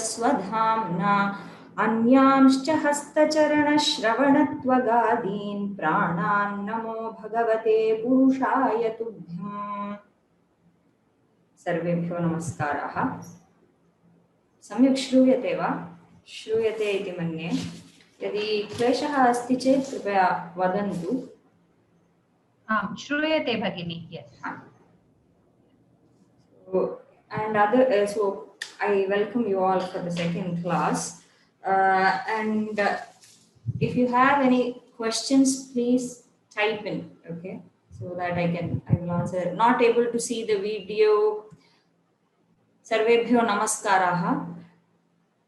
स्वधाम्ना अन्यांश्च हस्तचरणश्रवणत्वगादीन् प्राणान् नमो भगवते पुरुषाय तुभ्यम्। सर्वेभ्यो नमस्काराः। सम्यक् श्रूयते वा? श्रूयते इति मन्ये। यदि क्लेशः अस्ति चेत् कृपया वदन्तु। श्रूयते भगिनी। Yes. So I welcome you all for the second class. And if you have any questions, please type in, okay? So that I will answer. Not able to see the video. Sarvebhyo namaskaraha.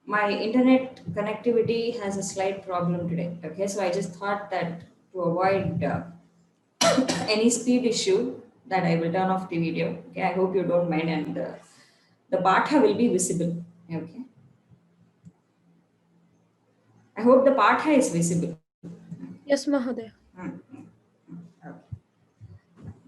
My internet connectivity has a slight problem today, okay? So I just thought that to avoid any speed issue, that I will turn off the video, okay? I hope you don't mind, and the patha will be visible, okay? I hope the patha is visible. Yes, Mahoday. Okay.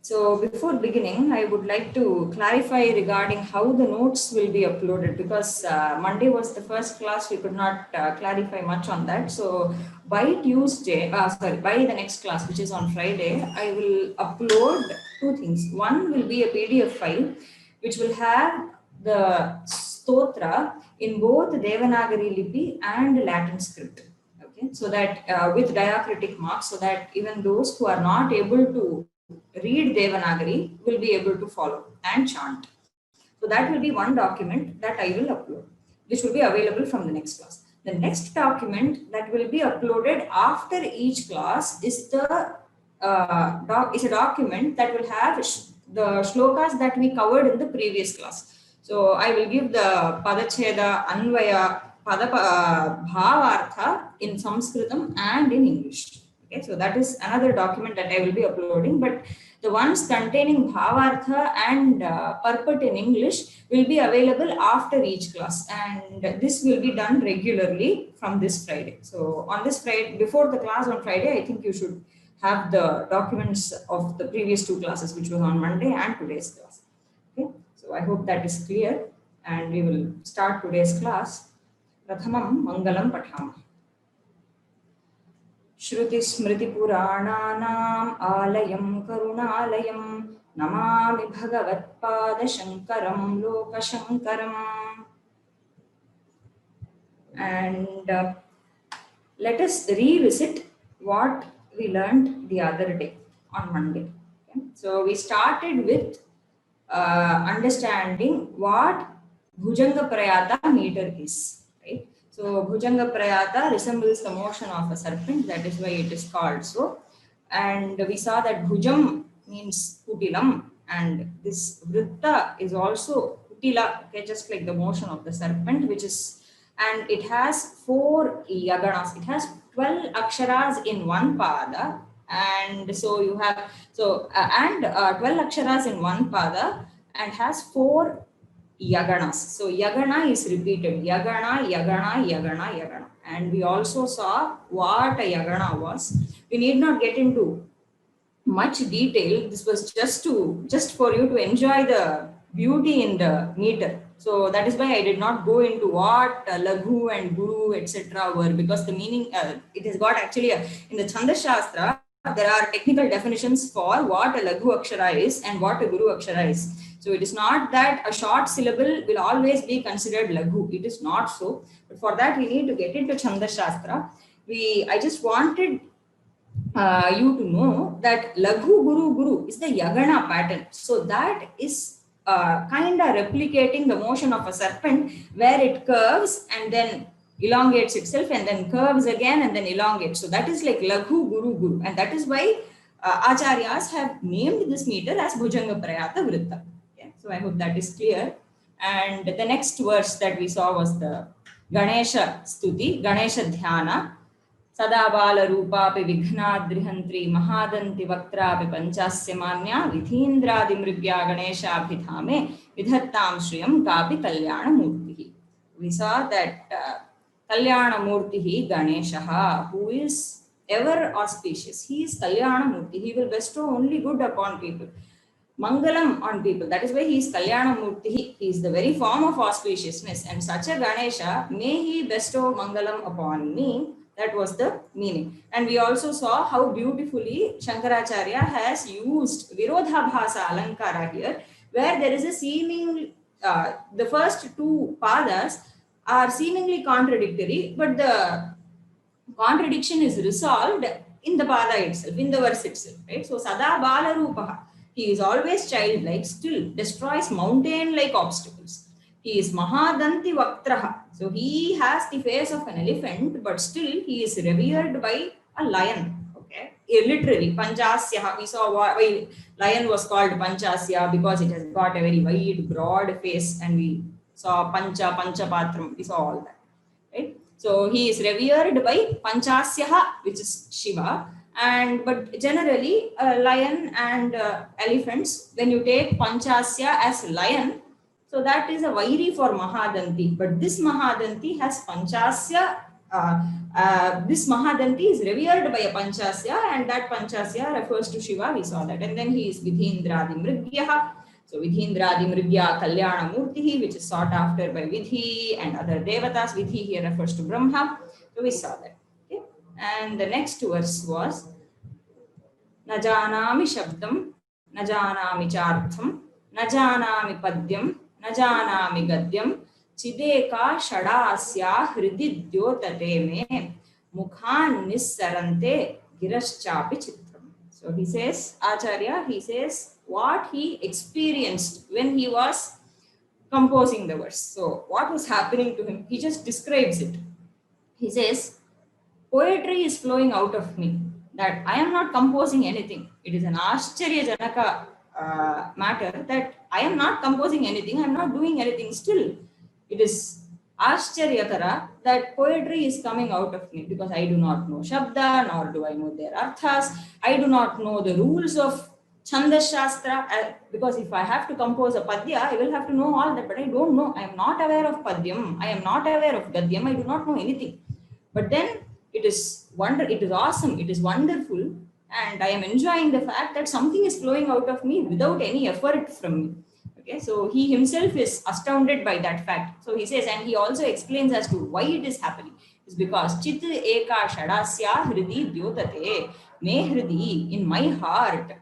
So before beginning, I would like to clarify regarding how the notes will be uploaded, because Monday was the first class, we could not clarify much on that. So by by the next class, which is on Friday, I will upload two things. One will be a PDF file, which will have the stotra in both Devanagari Lipi and Latin script. Okay, so that with diacritic marks, so that even those who are not able to read Devanagari will be able to follow and chant. So that will be one document that I will upload, which will be available from the next class. The next document that will be uploaded after each class is a document that will have the shlokas that we covered in the previous class. So I will give the Padacheda, Anvaya, Bhavartha in Sanskritam and in English. Okay, so that is another document that I will be uploading, but the ones containing Bhavartha and purport in English will be available after each class, and this will be done regularly from this Friday. So on this Friday, before the class on Friday, I think you should have the documents of the previous two classes, which was on Monday and today's class. Okay, so I hope that is clear, and we will start today's class. Prathamam Mangalam Pathama. श्रुतिस्मृतिपुराणानाम् आलयं करुणालयं Namami भगवत्पादशङ्करं लोकशङ्करम्. And let us revisit what we learned the other day on Monday. Okay? So we started with understanding what Bhujanga Prayata meter is, right? So Bhujanga Prayata resembles the motion of a serpent, that is why it is called so. And we saw that Bhujam means Kutilam, and this Vritta is also Kutila, okay, just like the motion of the serpent, which is, and it has 4 yaganas. It has 12 aksharas in one pada, and so you have 12 aksharas in one pada and has 4 yaganas. So yagana is repeated, yagana, yagana, yagana, yagana. And we also saw what a yagana was. We need not get into much detail. This was just for you to enjoy the beauty in the meter. So that is why I did not go into what Laghu and Guru etc. were, because the meaning it has got actually in the Chanda Shastra there are technical definitions for what a Laghu Akshara is and what a Guru Akshara is. So it is not that a short syllable will always be considered Laghu. It is not so. But for that we need to get into Chanda Shastra. I just wanted you to know that Laghu Guru Guru is the Yagana pattern. So that is kind of replicating the motion of a serpent, where it curves and then elongates itself and then curves again and then elongates. So that is like Laghu Guru Guru, and that is why Acharyas have named this meter as Bhujanga Prayata Vritta. Okay? So I hope that is clear. And the next verse that we saw was the Ganesha Stuti, Ganesha Dhyana. सदा बाल रूपापि विघ्नाद्रिहन्त्री महादन्ति वक्त्रापि पंचास्य मान्या विधीन्द्रादि मृग्या गणेशाभिधामे विधत्तां श्रियं कापि कल्याणमूर्तिः. We saw that Kalyanamurtihi Ganeshaha, who is ever auspicious. He is Kalyanamurti. He will bestow only good upon people. Mangalam on people. That is why he is Kalyana Murti. He is the very form of auspiciousness. And such a Ganesha, may he bestow Mangalam upon me. That was the meaning. And we also saw how beautifully Shankaracharya has used Virodha Bhasa Alankara here, where there is a seeming, the first two padas are seemingly contradictory, but the contradiction is resolved in the pada itself, in the verse itself, right? So Sada Bala Rupaha, he is always childlike, still destroys mountain-like obstacles. He is Mahadanti Vaktraha, so he has the face of an elephant, but still he is revered by a lion. Okay, literally Panchasya. We saw why lion was called Panchasya, because it has got a very wide, broad face, and we saw Panchapatram. We saw all that, right? So he is revered by Panchasyaha, which is Shiva, and but generally lion and elephants. When you take Panchasya as lion, so that is a Vairi for Mahadanti. But this Mahadanti has Panchasya. This Mahadanti is revered by a Panchasya, and that Panchasya refers to Shiva. We saw that, and then he is Vidhindradi Mrigyaha. So Vidhindradi Mrigya Kalyana Murti, which is sought after by Vidhi and other devatas. Vidhi here refers to Brahma. So we saw that. Okay. And the next verse was Najanami Shabdam, Najanami Chartham, Najanami Padyam, Najanami Gadyam, Chideka Shadasya Hridi Dyotate me, Mukhan Nissarante Giraschapi Chitram. So he says, Acharya, he says what he experienced when he was composing the verse. So what was happening to him? He just describes it. He says, poetry is flowing out of me, that I am not composing anything. It is an Ashcharya Janaka matter that I am not composing anything, I am not doing anything. Still, it is Ashcharyakara that poetry is coming out of me, because I do not know Shabda, nor do I know their arthas. I do not know the rules of Chandas Shastra, because if I have to compose a Padya, I will have to know all that, but I don't know. I am not aware of Padyam, I am not aware of Gadyam, I do not know anything. But then it is awesome, it is wonderful, and I am enjoying the fact that something is flowing out of me without any effort from me. Okay, so he himself is astounded by that fact. So he says, and he also explains as to why it is happening. It's because Chit Eka Shadasya Hridi Dyotate, me Hridi, in my heart,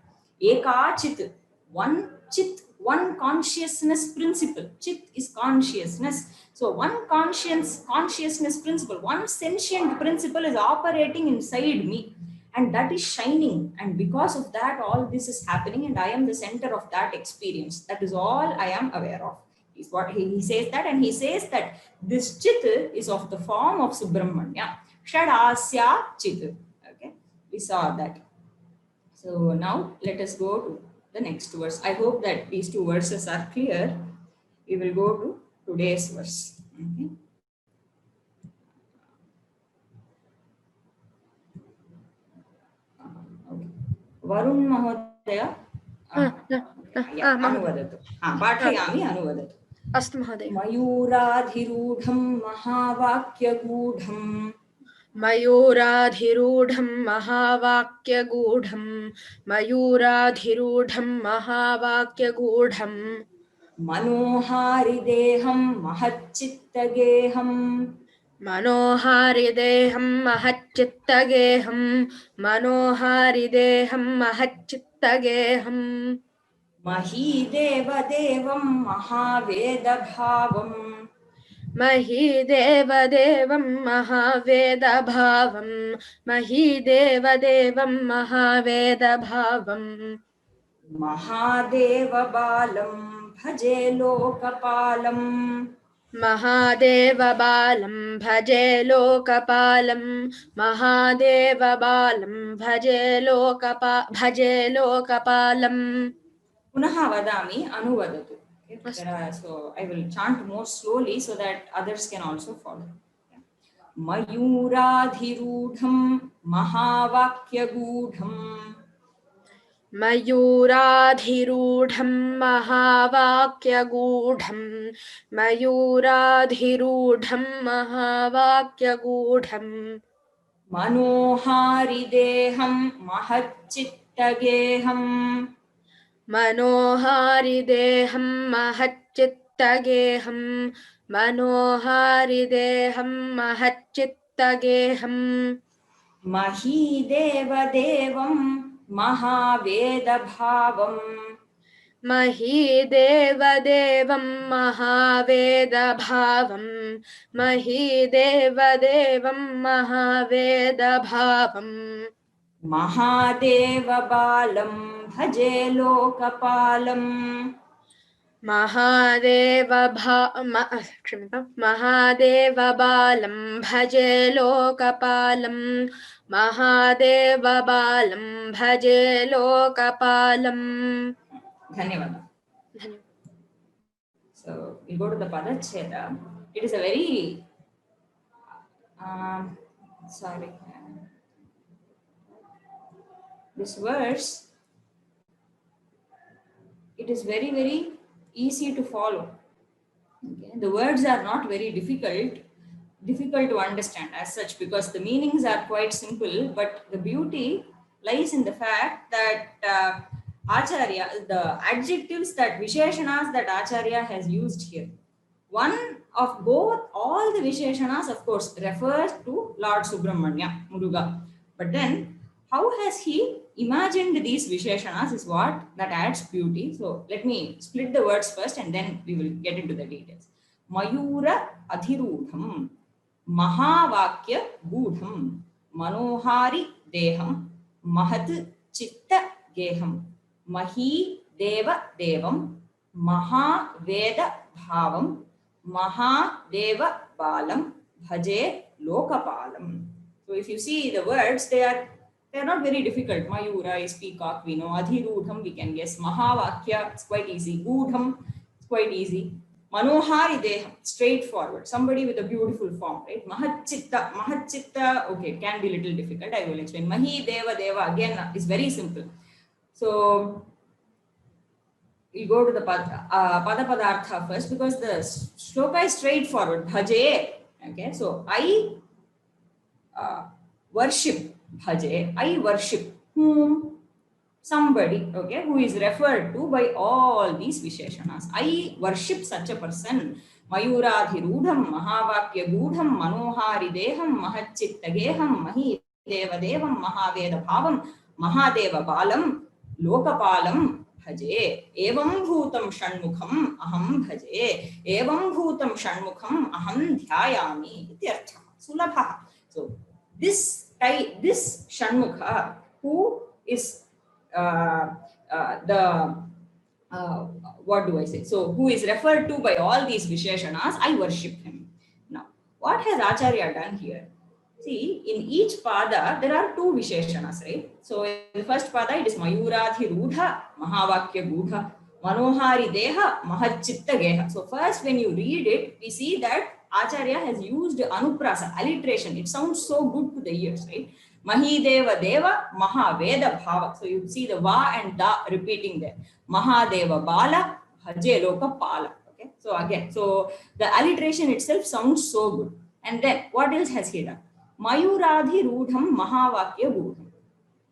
Eka Chit, one Chit, one consciousness principle. Chit is consciousness. So one consciousness principle, one sentient principle is operating inside me, and that is shining. And because of that, all this is happening, and I am the center of that experience. That is all I am aware of. Is what he says that, and he says that this Chit is of the form of Subramanya. Shadasya Chit. Okay, we saw that. So now let us go to the next verse. I hope that these two verses are clear. We will go to today's verse. Okay. Varun Mahodaya अनुवदतु. पाठयामि अनुवदतु. अस्तु महोदय. मयूराधिरूढं महावाक्यगूढं मयूराधिरूढं महावाक्यगूढं मयूराधिरूढं महावाक्यगूढं मनोहारिदेहं महच्चित्तगेहं मनोहारिदेहं महच्चित्तगेहं मनोहारिदेहं महच्चित्तगेहं महीदेवदेवं महावेदभावं महीदेवदेवं महावेदभावं महीदेवदेवं महावेदभावं महादेवबालं भजे लोकपालं महादेवबालं भजे लोकपालं महादेवबालं भजे लोकपालं. पुनः वदामि अनुवदतु. So I will chant more slowly so that others can also follow. Mayuradhirudham mahavakyagudham मयूराधिरूढं महावाक्यगूढं मयूराधिरूढं महावाक्यगूढं मनोहारिदेहं महच्चित्तगेहं मनोहारिदेहं महच्चित्तगेहं मनोहारिदेहं महच्चित्तगेहं महीदेवदेवं महावेदभावम् महीदेवदेवं महावेदभावं महीदेवदेवं महावेदभावम् महादेवबालं भजे लोकपालम् महादेवबालं भजे लोकपालं महादेवबालं भजे लोकपालम् धन्यवाद. So we go to the Padacheda. It is a very sorry. This verse, it is very, very easy to follow. Okay? The words are not very difficult to understand as such, because the meanings are quite simple, but the beauty lies in the fact that Acharya, the adjectives, that Visheshanas that Acharya has used here, one of both, all the Visheshanas of course refers to Lord Subramanya, Muruga, but then how has he imagined these Visheshanas is what that adds beauty. So let me split the words first and then we will get into the details. Mayura Adhirudham Mahavakya Gudham Manohari Deham Mahat Chitta Geham Mahi Deva Devam Maha Veda Bhavam Maha Deva Balam Bhaje Lokapalam. So if you see the words, they are not very difficult. Mayura is peacock, we know. Adhirudham, we can guess. Mahavakya, it's quite easy. Gudham, it's quite easy. Manohari Deham, straightforward. Somebody with a beautiful form, right? Mahachitta, okay, can be a little difficult. I will explain. Mahi Deva Deva, again, is very simple. So we go to the Pada Padartha first, because the shloka is straightforward. Bhaje, okay? So I worship. Bhaje, I worship whom? Somebody, okay, who is referred to by all these Visheshanas. I worship such a person. Mayuradhirudham Mahavakya Gudham Manohari Deham Mahachittageham Mahi Devadevam Mahaveda Bhavam Mahadeva Balam Lokapalam Bhaje Evam Bhutam Shanmukham Aham Bhaje Evam Bhutam Shanmukham Aham Dhyayami Ityartha Sulabha. So this Shanmukha, who is what do I say? So who is referred to by all these Visheshanas, I worship him. Now, what has Acharya done here? See, in each pada, there are two Visheshanas, right? So in the first pada, it is Mayuradhirudha Mahavakya Gudha Manohari Deha Mahachitta Geha. So first, when you read it, we see that Acharya has used anuprasa, alliteration. It sounds so good to the ears, right? Mahideva Deva, Mahaveda Bhava. So you see the Va and Da repeating there. Mahadeva Bala, Bhaje Loka Pala. Okay. So again, so the alliteration itself sounds so good. And then what else has he done? Mayuradhi Rudham Mahavakya Gudham.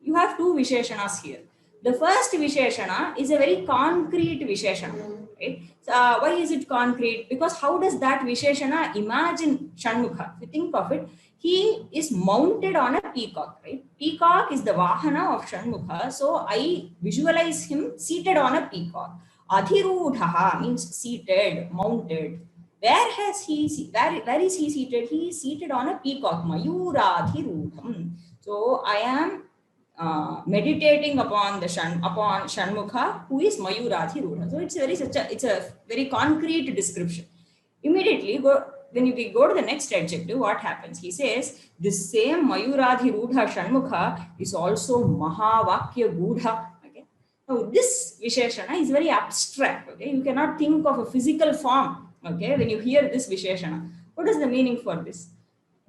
You have two Visheshanas here. The first Visheshana is a very concrete Visheshana. Right? So, why is it concrete? Because how does that Visheshana imagine Shanmukha? If you think of it, he is mounted on a peacock, right? Peacock is the Vahana of Shanmukha. So I visualize him seated on a peacock. Adhirudhaha means seated, mounted. Where is he seated? He is seated on a peacock. Mayuradhirudham. So I am meditating upon Shanmukha, who is Mayuradhirudha. So it's a very concrete description. Immediately, when we go to the next adjective, what happens? He says, this same Mayuradhirudha Shanmukha is also Mahavakya Gudha. Okay. Now, this Visheshana is very abstract. Okay. You cannot think of a physical form. Okay. When you hear this Visheshana, what is the meaning for this?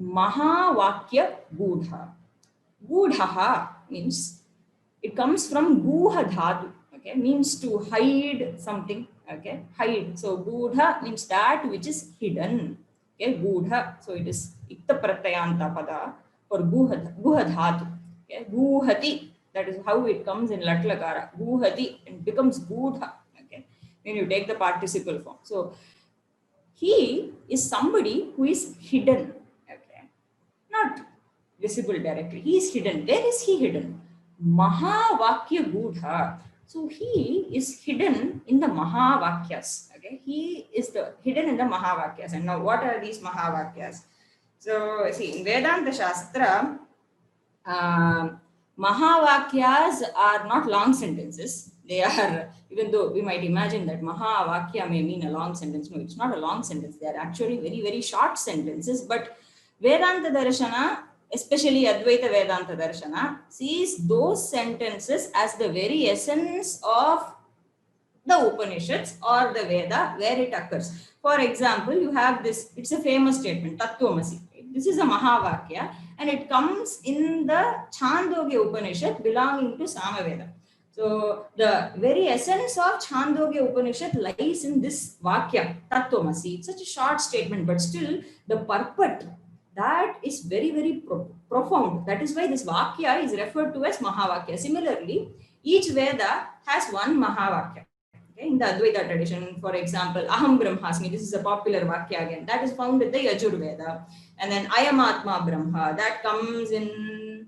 Mahavakya Gudha. Gudhaha means it comes from guha dhatu, okay, means to hide something, okay, hide. So gudha means that which is hidden, okay, gudha. So it is ikta pratyayanta pada for guha dhatu, okay, guhati That is how it comes in Latlakara. Guhati, and becomes Gudha. Okay, when you take the participle form. So he is somebody who is hidden. Okay, not visible directly. He is hidden. Where is he hidden? Mahavakya Gudha. So he is hidden in the Mahavakyas. Okay, he is hidden in the Mahavakyas. And now, what are these Mahavakyas? So, see, in Vedanta Shastra, Mahavakyas are not long sentences. They are, even though we might imagine that Mahavakya may mean a long sentence. No, it's not a long sentence. They are actually very, very short sentences. But Vedanta Darshana, especially Advaita Vedanta Darshana, sees those sentences as the very essence of the Upanishads or the Veda where it occurs. For example, you have this, it's a famous statement, Tattvamasi. This is a Mahavakya and it comes in the Chandogya Upanishad belonging to Samaveda. So the very essence of Chandogya Upanishad lies in this Vakya, Tattvamasi. It's such a short statement, but still the purport, that is very, very profound. That is why this Vakya is referred to as Mahavakya. Similarly, each Veda has one Mahavakya. In the Advaita tradition, for example, Aham Brahmasmi, this is a popular Vakya again, that is found in the Yajurveda. And then Ayam Atma Brahma, that comes in,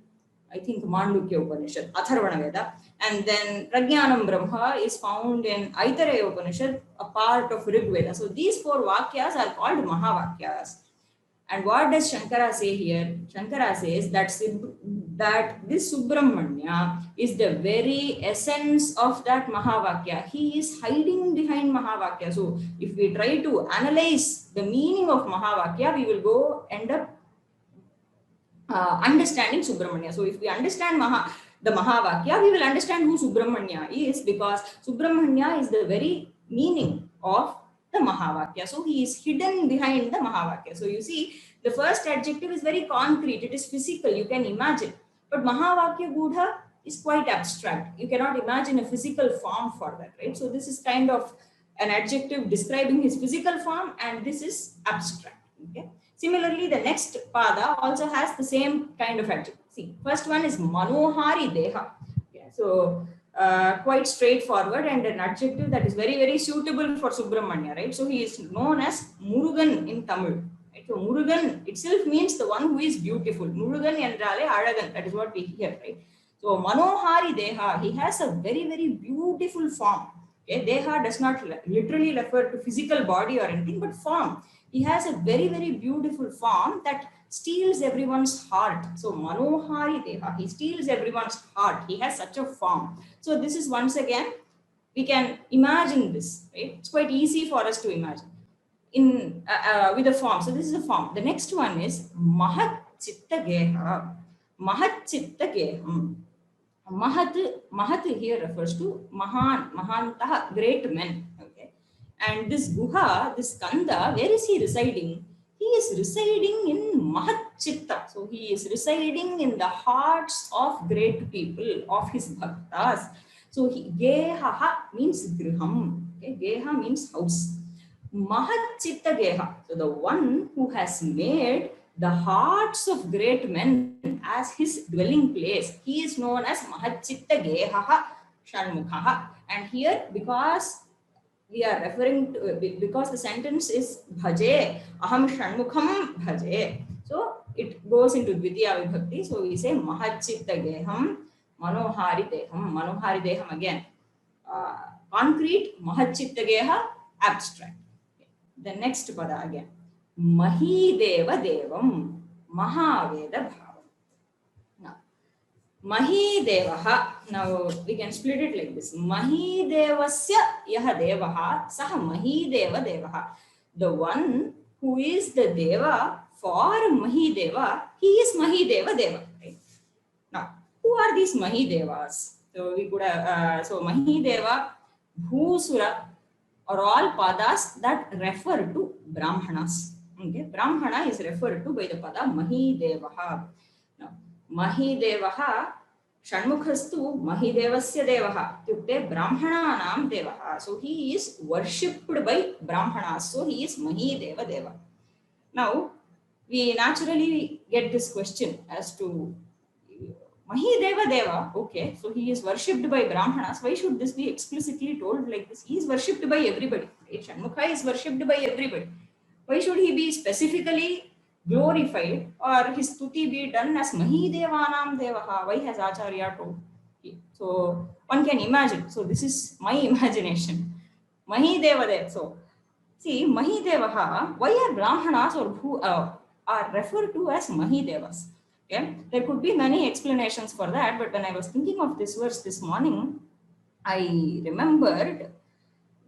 I think, Mandukya Upanishad, Atharvana Veda. And then Prajnanam Brahma is found in Aitareya Upanishad, a part of Rig Veda. So these four Vakyas are called Mahavakyas. And what does Shankara say here? Shankara says that this Subramanya is the very essence of that Mahavakya. He is hiding behind Mahavakya. So if we try to analyze the meaning of Mahavakya, we will end up understanding Subramanya. So if we understand the Mahavakya, we will understand who Subramanya is, because Subramanya is the very meaning of the Mahavakya. So he is hidden behind the Mahavakya. So you see, the first adjective is very concrete. It is physical. You can imagine. But Mahavakya Gudha is quite abstract. You cannot imagine a physical form for that, right? So this is kind of an adjective describing his physical form, and this is abstract. Okay. Similarly, the next pada also has the same kind of adjective. See, first one is Manohari Deha. Yeah, so quite straightforward and an adjective that is very, very suitable for Subramanya, right? So he is known as Murugan in Tamil. Right? So Murugan itself means the one who is beautiful. Murugan endrale Alagan, that is what we hear, right? So Manohari Deha, he has a very, very beautiful form. Okay? Deha does not literally refer to physical body or anything, but form. He has a very, very beautiful form that steals everyone's heart. So Manohari Deha, he steals everyone's heart. He has such a form. So this is, once again, we can imagine this, right? It's quite easy for us to imagine with a form. So this is a form. The next one is Mahat Chitta Geha. Mahat Chitta Geham. Mahat here refers to Mahantaha, great men. Okay. And this Guha, this Kanda, where is he residing? He is residing in Mahat Chitta. So he is residing in the hearts of great people, of his bhaktas. So Geha means Griham. Okay. Geha means house. Mahat Chitta Geha. So the one who has made the hearts of great men as his dwelling place, he is known as Mahat Chitta Geha Shanmukha. And here, because we are referring to, because the sentence is Bhaje, Aham Shanmukham Bhaje. So it goes into Dvitiya Vibhakti. So we say Mahat Chitta Geham Manohari Deham. Manohari Deham again. Concrete, Mahat Chitta Geha, abstract. The next pada again. Mahideva Devam, Mahaveda Bhavam. Now, Mahidevaha. Now we can split it like this. Mahidevasya yaha devaha, saha Mahideva Devaha. The one who is the Deva for Mahideva, he is Mahideva Deva. Right? Now, who are these Mahidevas? So we could have, so Mahideva, Bhusura are all padas that refer to Brahmanas. Okay, Brahmana is referred to by the pada Mahidevaha. Now, Mahidevaha, Shanmukhastu Mahidevasya Devaha. Tyukte Brahmananam Devaha. So he is worshipped by Brahmanas. So he is Mahideva Deva. Now, we naturally get this question as to Mahideva Deva, okay, so he is worshipped by Brahmanas. Why should this be explicitly told like this? He is worshipped by everybody. Right? Shanmukha is worshipped by everybody. Why should he be specifically glorified or his stuti be done as Mahidevanam Devaha? Why has Acharya told? So one can imagine. So this is my imagination. Mahideva Dev. So see, Mahidevaha, why are Brahmanas or who are referred to as Mahidevas? Okay, there could be many explanations for that, but when I was thinking of this verse this morning, I remembered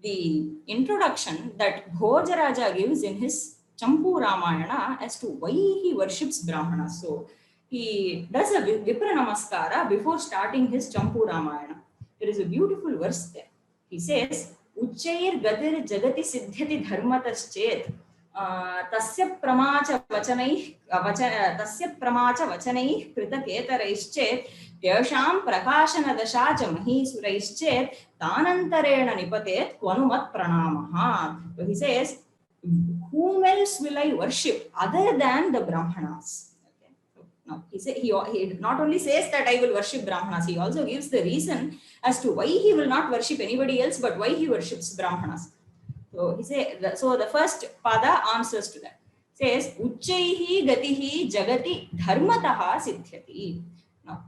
the introduction that Bhojaraja gives in his Champu Ramayana as to why he worships Brahmanas. So he does a Vipra Namaskara before starting his Champu Ramayana. There is a beautiful verse there. He says, Uchchair Gadir Jagati Siddhyati Dharmataschet तस्य प्रमाच वचनैः कृतकेतरैश्चेत् तेषां प्रकाशनदशा च महीसुरैश्चेत् तानन्तरेण निपतेत् क्वनु मत्प्रणामः. So he says, whom else will I worship other than the Brahmanas? Okay. So now he not only says that I will worship Brahmanas, he also gives the reason as to why he will not worship anybody else, but why he worships Brahmanas. So he says, so the first pada answers to that. Says, Uchchaihi gatihi jagati dharmataha siddhyati. Now,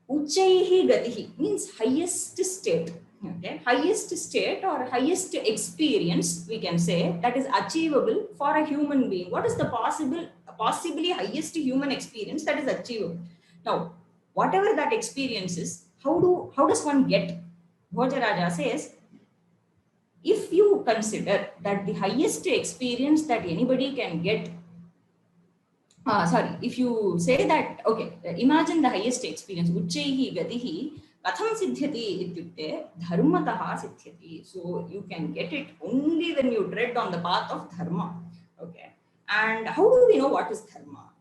Uchchaihi gatihi means highest state. Okay, highest state or highest experience, we can say, that is achievable for a human being. What is the possibly highest human experience that is achievable? Now, whatever that experience is, how does one get? Bhojaraja says, if you consider that the highest experience that anybody can get, if you say that, okay, imagine the highest experience, Uchchaihi gatihi katham siddhyati ityukte dharmataha siddhyati. So you can get it only when you tread on the path of dharma. Okay. And how do we know what is dharma?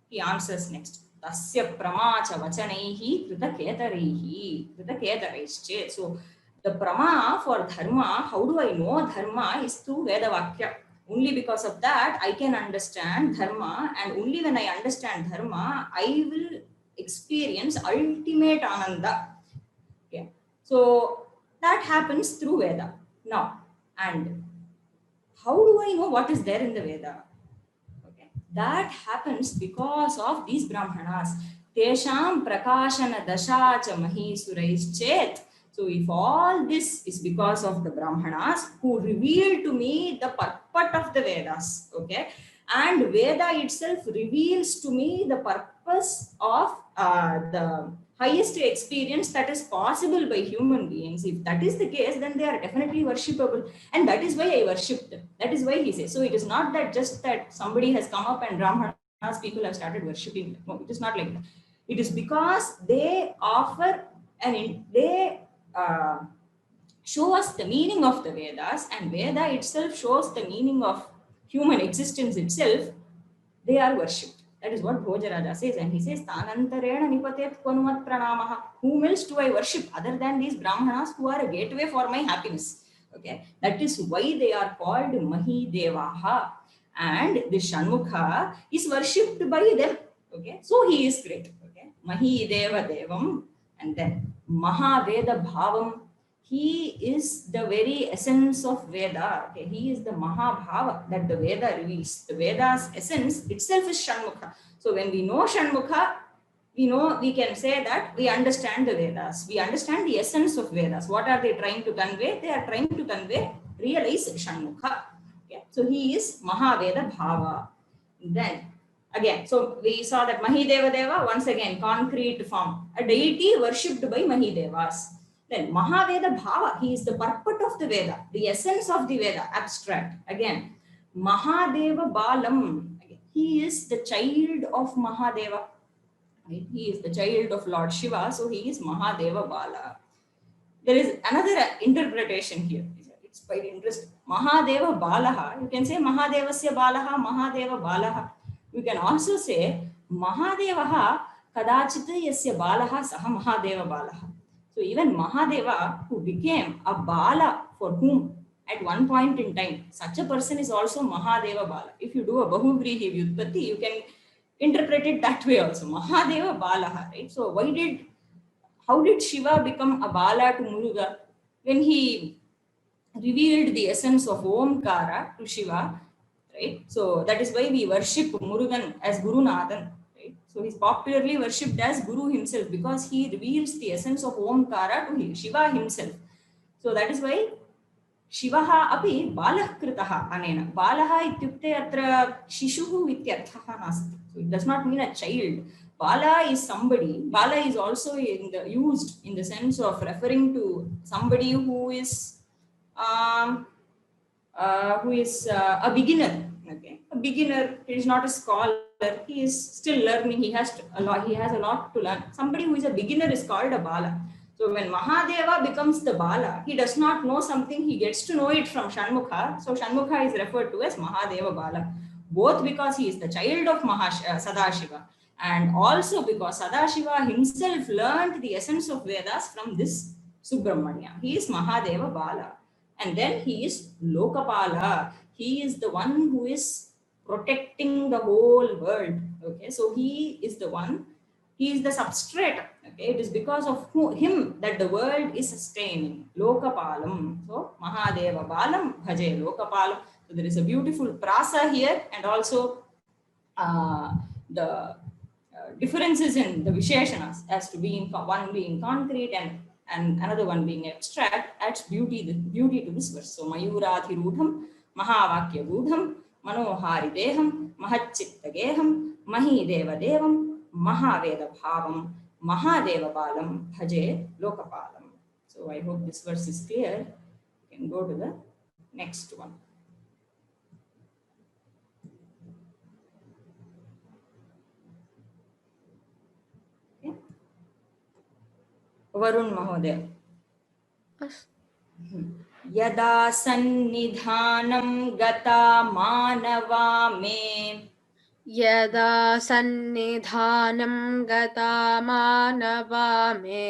He answers next. Tasya pramacha vachanaihi kritaketaraihi. So the prama for dharma, how do I know dharma, is through Veda Vakya. Only because of that I can understand dharma, and only when I understand dharma I will experience ultimate ananda. Okay, so that happens through Veda. Now, and how do I know what is there in the Veda? Okay, that happens because of these Brahmanas. Tesham prakashana dasha cha mahisurais. So if all this is because of the Brahmanas who revealed to me the purport of the Vedas, okay, and Veda itself reveals to me the purpose of the highest experience that is possible by human beings. If that is the case, then they are definitely worshipable, and that is why I worship them. That is why he says. So it is not that just that somebody has come up and Brahmanas people have started worshipping them. No, it is not like that. It is because they offer they show us the meaning of the Vedas, and Veda itself shows the meaning of human existence itself. They are worshipped. That is what Bhojaraja says, and he says, Tanantarena nipatet kwanumat pranamaha. Whom else do I worship other than these Brahmanas who are a gateway for my happiness? Okay, that is why they are called Mahidevaha, and the Shanmukha is worshipped by them. Okay, so he is great. Okay, Mahideva Devam, and then Mahaveda Bhavam. He is the very essence of Veda. Okay, he is the Mahabhava that the Veda reveals. The Veda's essence itself is Shanmukha. So when we know Shanmukha, we can say that we understand the Vedas. We understand the essence of Vedas. What are they trying to convey? They are trying to convey, realize Shanmukha. Okay, so he is Mahaveda Bhava. Then again, so we saw that Mahideva Deva, once again, concrete form, a deity worshipped by Mahidevas. Then Mahaveda Bhava, he is the purport of the Veda, the essence of the Veda, abstract. Again, Mahadeva Balam, again, he is the child of Mahadeva. Right? He is the child of Lord Shiva, so he is Mahadeva Bala. There is another interpretation here. It's quite interesting. Mahadeva Balaha, you can say Mahadevasya Balaha, Mahadeva Balaha. You can also say Mahadevaha Kadachita Yasya Balaha Saha Mahadeva Balaha. So even Mahadeva, who became a Bala for whom at one point in time, such a person is also Mahadeva Bala. If you do a Bahuvrihi Vyutpatti, you can interpret it that way also. Mahadeva Balaha, right? So how did Shiva become a Bala to Muruga? When he revealed the essence of Omkara to Shiva, right? So that is why we worship Murugan as Guru Nathan, right? So he's popularly worshipped as Guru himself because he reveals the essence of Omkara to Shiva himself. So that is why शिवः अपि बालः कृतः अनेन बालः इत्युक्ते अत्र शिशुः इत्यर्थः नास्ति. So it does not mean a child. Bala is somebody. Bala is also used in the sense of referring to somebody who is a beginner. Okay, a beginner. He is not a scholar. He is still learning. He has a lot to learn. Somebody who is a beginner is called a Bala. So when Mahadeva becomes the Bala, he does not know something, he gets to know it from Shanmukha. So Shanmukha is referred to as Mahadeva Bala, both because he is the child of Sadashiva and also because Sadashiva himself learned the essence of Vedas from this Subramanya. He is Mahadeva Bala. And then he is Lokapala. He is the one who is protecting the whole world. Okay, so he is the one, he is the substrate. Okay, it is because of him that the world is sustaining. Lokapalam. So Mahadeva Balam Bhaje Lokapalam. So there is a beautiful prasa here, and also the differences in the Visheshanas as to being one being concrete and another one being abstract adds beauty to this verse. So Mayurathirudham Mahavakya Gudham Manohari Deham Mahachittageham Mahi Deva Devam Mahaveda Bhavam Mahadeva Balam Bhaje Lokapalam. So I hope this verse is clear. You can go to the next one. Varun महोदय यदा सन्निधानं गता मानवा मे यदा सन्निधानं गता मानवा मे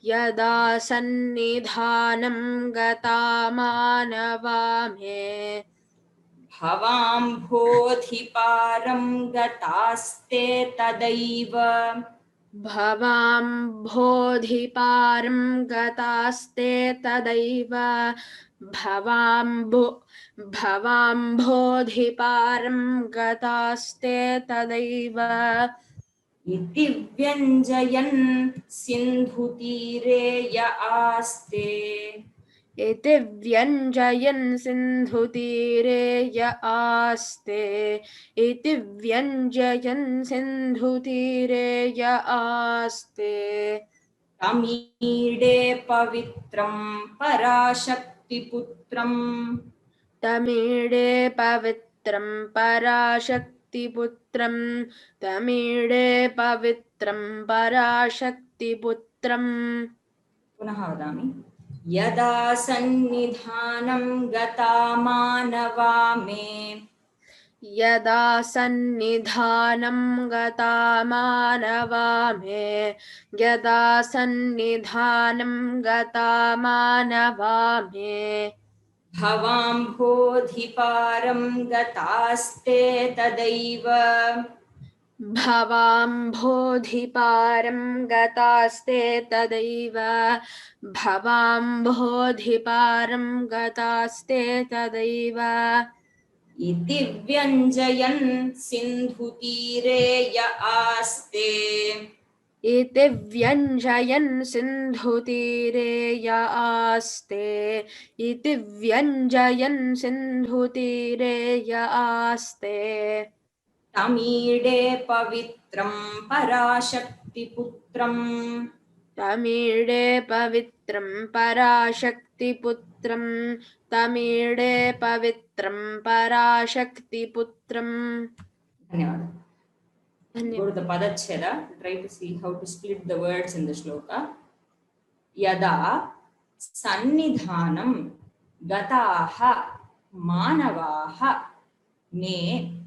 यदा सन्निधानं गता मानवा मे भवाम्भोधिपारं गतास्ते तदैव भवाम्भोधिपारं गतास्ते तदैव भवाम्भोधिपारं गतास्ते तदैव इति व्यञ्जयन् सिन्धुतीरे य आस्ते इति व्यञ्जयन् सिन्धुतीरे य आस्ते इति व्यञ्जयन् सिन्धुतीरे य आस्ते तमीडे पवित्रं पराशक्तिपुत्रं तमीडे पवित्रं पराशक्तिपुत्रं तमीडे पवित्रं पराशक्तिपुत्रं पुनः वदामि यदा सन्निधानं गता मानवा मे यदा सन्निधानं गता मानवा मे यदा सन्निधानं गता मानवा मे भवाम्भोधिपारं गतास्ते तदैव भवाम्भोधिपारं गतास्ते तदैव भवाम्भोधिपारं गतास्ते तदैव इति व्यञ्जयन् सिन्धुतीरे य आस्ते इति व्यञ्जयन् सिन्धुतीरे य आस्ते इति व्यञ्जयन् सिन्धुतीरे य आस्ते तमीडे पवित्रं पराशक्तिपुत्रं तमीडे पवित्रं पराशक्तिपुत्रं तमीडे पवित्रं पराशक्तिपुत्रं धन्यवाद. Go to the Padacheda, try to see how to split the words in the shloka. Yada sannidhanam gataha manavaha me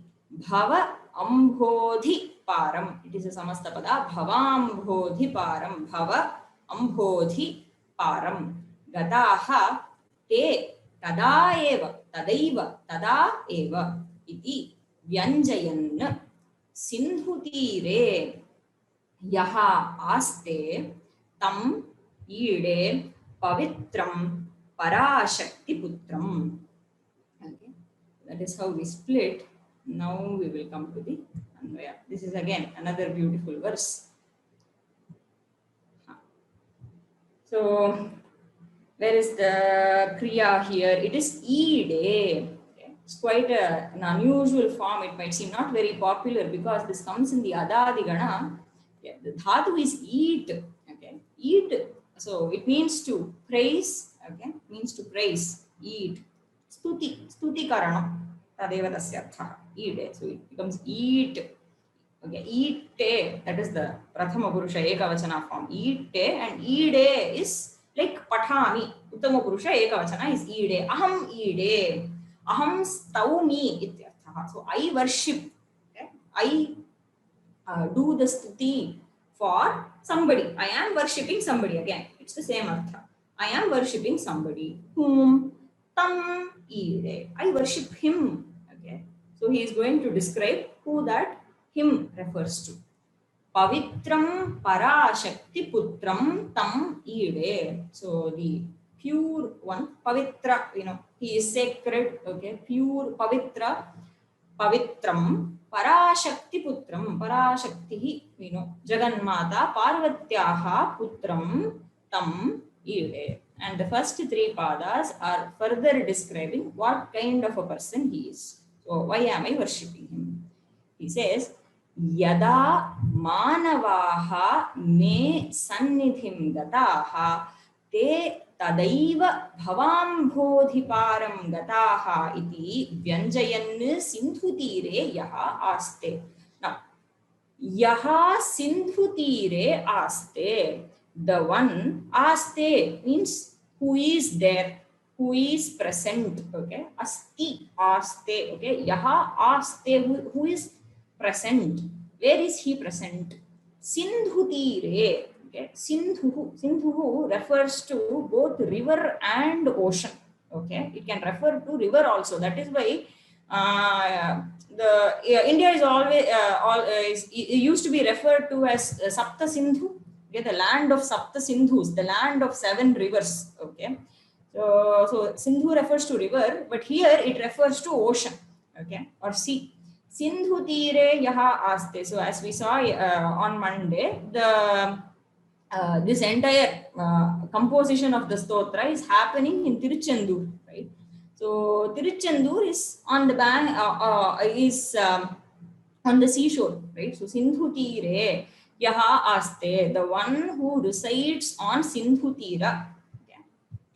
bhava ambodhi param. It is a samastapada. Bhavambodhi param. Bhava ambodhi param. Gataha te tada eva tada eva iti vyanjayan सिन्धुतीरे यः आस्ते तं ईडे पवित्रं पराशक्तिपुत्रम्. Okay, that is how we split. Now we will come to the Anvaya. This is again another beautiful verse. So where is the kriya here? It is ide. Okay. It's quite an unusual form. It might seem not very popular because this comes in the adadi gana. Yeah, the dhatu is eat. Okay, eat. So it means to praise. Okay, means to praise. Eat. Stuti karana. Tadeva tasya artha. Eat. So it becomes eat. Okay, eate, that is the prathama purusha ekavachana form. Eate, and ide is like pathami. Uttama purusha ekavachana is ide. Aham ide. Aham staumi ityartha. So I worship. Okay? I do the stuti for somebody. I am worshipping somebody. Again, it's the same artha. I am worshipping somebody. Whom? Tam ide. I worship him. Okay. So he is going to describe who that him refers to. Pavitram Parashakti Putram Tam Ide. So the pure one, Pavitra, he is sacred, okay, pure Pavitra, Pavitram Parashakti Putram, Parashakti, Jagannmata Parvatyaha Putram Tam Ide. And the first three padas are further describing what kind of a person he is. So why am I worshipping him? He says, यदा मानवाः मे सन्निधिं गताः ते तदैव भवाम्भोधिपारं गताः इति व्यञ्जयन् सिन्धुतीरे यः आस्ते. Now, यः सिन्धुतीरे आस्ते, the one आस्ते means who is there, who is present. Okay, asti aste. Okay, yaha aste, who is present. Where is he present? Sindhutire. Okay, Sindhu refers to both river and ocean. Okay, it can refer to river also. That is why India is always used to be referred to as Sapta Sindhu. Okay, the land of Sapta Sindhus, the land of 7 rivers. Okay. So Sindhu refers to river, but here it refers to ocean, okay, or sea. Sindhu tire yaha aste. So as we saw on Monday, this entire composition of the stotra is happening in Tiruchendur, right? So Tiruchendur is on the bank, on the seashore, right? So Sindhu tire yaha aste, the one who resides on Sindhu tira.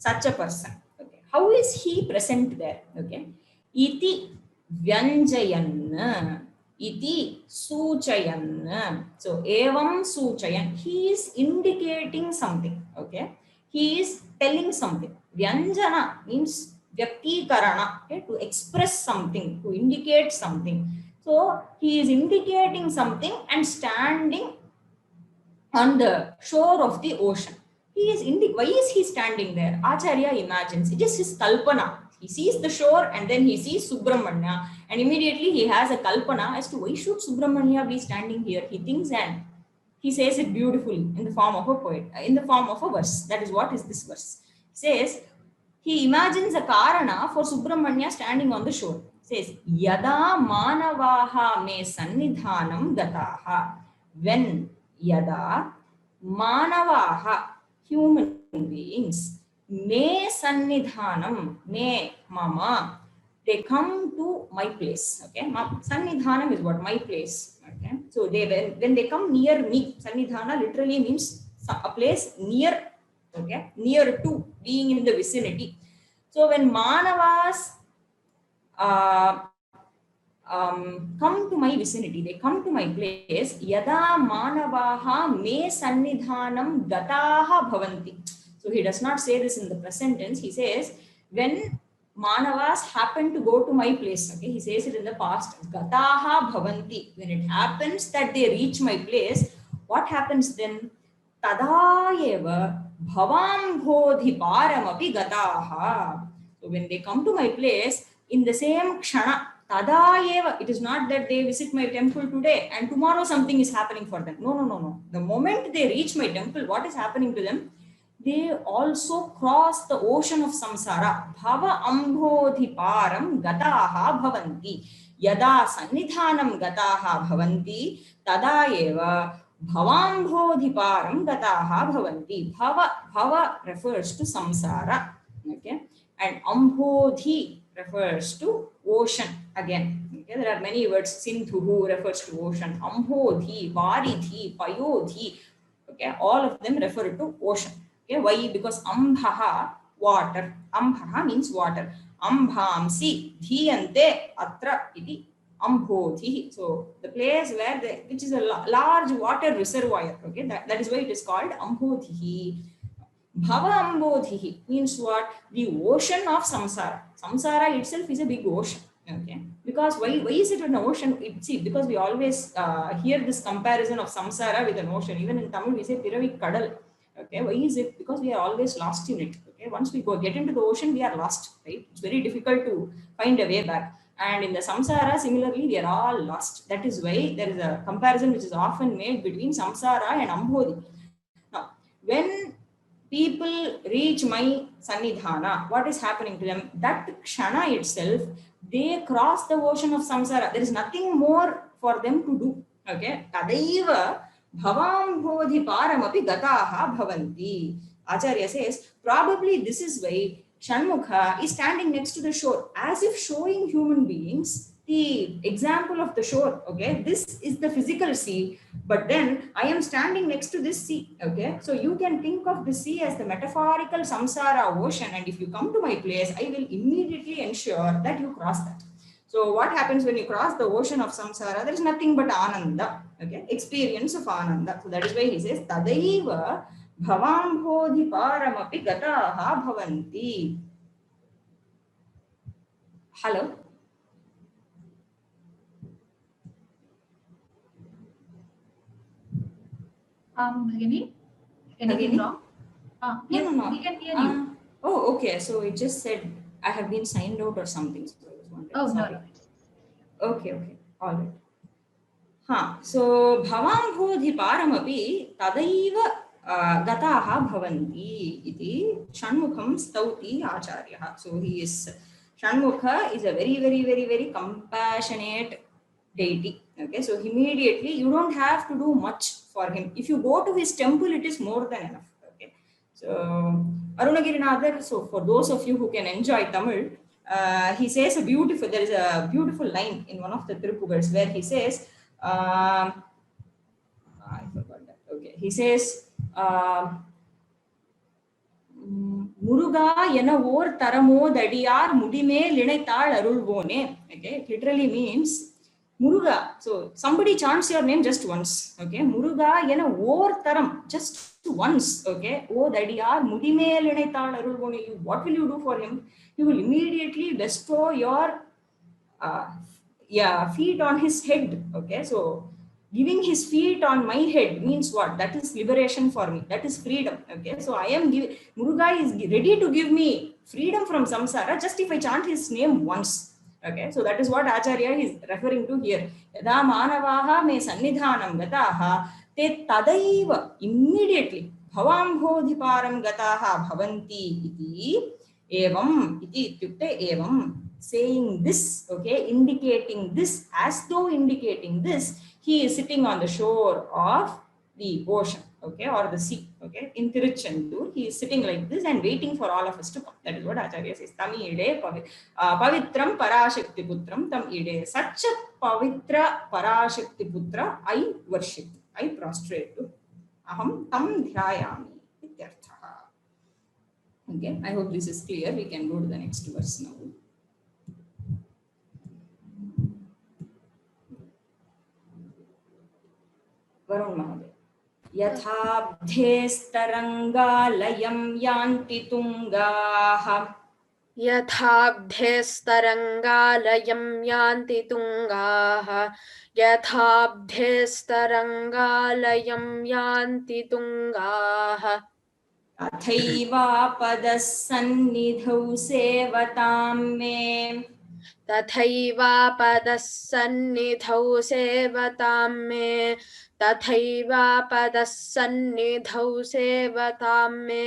Such a person. Okay. How is he present there? Okay. Iti vyanjayan. Iti suchayan. So evam suchayan. He is indicating something. Okay. He is telling something. Vyanjana means vyaktikarana. Okay. To express something, to indicate something. So he is indicating something and standing on the shore of the ocean. Why is he standing there? Acharya imagines it is his kalpana. He sees the shore and then he sees Subramanya, and immediately he has a kalpana as to why should Subramanya be standing here. He thinks and he says it beautifully in the form of a poet, in the form of a verse. That is what is this verse. He says he imagines a karana for Subramanya standing on the shore. He says yada manavaha me sannidhanam gataha. When yada manavaha, human beings, me sannidhanam, me mama, they come to my place. Okay, sannidhanam is what? My place. Okay, so when they come near me, sannidhana literally means a place near. Okay, near to, being in the vicinity. So when manavas come to my vicinity, they come to my place. Yada manavaha me sannidhanam gataha bhavanti. So he does not say this in the present tense. He says when manavas happen to go to my place. Okay, he says it in the past. Gataha bhavanti. When it happens that they reach my place, what happens then? Tadayeva bhavambodhiparamapi gataha. So when they come to my place, in the same kshana, tada eva. It is not that they visit my temple today and tomorrow something is happening for them. No, no, no, no. The moment they reach my temple, what is happening to them? They also cross the ocean of samsara. Bhava ambodhiparam gataha bhavanti. Yada sannidhanam gataha bhavanti, tada eva bhavambodhiparam gataha bhavanti. Bhava refers to samsara. Okay. And ambodhi refers to ocean again. Okay. There are many words. Sindhu refers to ocean. Ambodhi, varidhi, payodhi. Okay. All of them refer to ocean. Okay. Why? Because ambhaha, water. Ambhaha means water. Ambhamsi, dhiyante, atra iti ambodhi. So the place where which is a large water reservoir. Okay. That is why it is called ambodhi. Bhava ambodhi means what? The ocean of samsara. Samsara itself is a big ocean. Okay. Because why is it an ocean? See, because we always hear this comparison of samsara with an ocean. Even in Tamil we say piravi kadal. Okay. Why is it? Because we are always lost in it. Okay. Once we get into the ocean, we are lost. Right. It's very difficult to find a way back. And in the samsara, similarly, we are all lost. That is why there is a comparison which is often made between samsara and ambodhi. Now, when people reach my sannidhana, what is happening to them? That kshana itself, they cross the ocean of samsara. There is nothing more for them to do. Okay. Tadaiva bhavambodhi paramapi gataha bhavanti. Acharya says, probably this is why Shanmukha is standing next to the shore, as if showing human beings the example of the shore. Okay. This is the physical sea, but then I am standing next to this sea. Okay. So you can think of the sea as the metaphorical samsara ocean. And if you come to my place, I will immediately ensure that you cross that. So what happens when you cross the ocean of samsara? There is nothing but ananda. Okay. Experience of ananda. So that is why he says, tadaiva bhavambodhi paramapi gataha bhavanti. Hello. Bhagini, anything wrong? Yes, No. we can hear you. Oh, okay. So it just said I have been signed out or something. So I was wondering. Oh, Sorry. no. Okay. All right. So bhavambodhi paramapi tadaiva gataha bhavanti iti Shanmukham stauti acharya. So Shanmukha is a very, very, very, very compassionate deity. Okay, so immediately you don't have to do much for him. If you go to his temple, it is more than enough. Okay, so Arunagirinathar. So for those of you who can enjoy Tamil, he says there is a beautiful line in one of the Tirupugals where he says, I forgot that. Okay, he says, Muruga ena or taramo dadiyar mudime linaital arulvone. Okay, it literally means Muruga. So somebody chants your name just once. Okay, Muruga ena or taram, just once. Okay, oh dadiyar mudime linaital arulvone. What will you do for him? You will immediately bestow your feet on his head. Okay, so giving his feet on my head means what? That is liberation for me. That is freedom. Okay, so Muruga is ready to give me freedom from samsara just if I chant his name once. Okay, so that is what Acharya is referring to here. Yada manavaha me sannidhanam gataha te tadaiva, immediately bhavambodhiparam gataha bhavanti iti evam iti ityukte evam, saying this, okay, indicating this, as though indicating this, he is sitting on the shore of the ocean, okay, or the sea. Okay, in Tiruchendur, he is sitting like this and waiting for all of us to come. That is what Acharya says. Tam ide pavitram parashakti putram tam ide. Such a pavitra parashakti putra I worship, I prostrate to. Aham tam dhyayami ityartha. Okay, I hope this is clear. We can go to the next verse now. Varun Mahadev. Yathabdhestarangalayam yanti tungaha. यथाब्धेस्तरङ्गालयं यान्ति तुङ्गाः यथाब्धेस्तरङ्गालयं यान्ति तुङ्गाः तथैवापदः सन्निधौ सेवतां मे. तथैवापदः सन्निधौ सेवतां मे तथैवापदः सन्निधौ सेवतां मे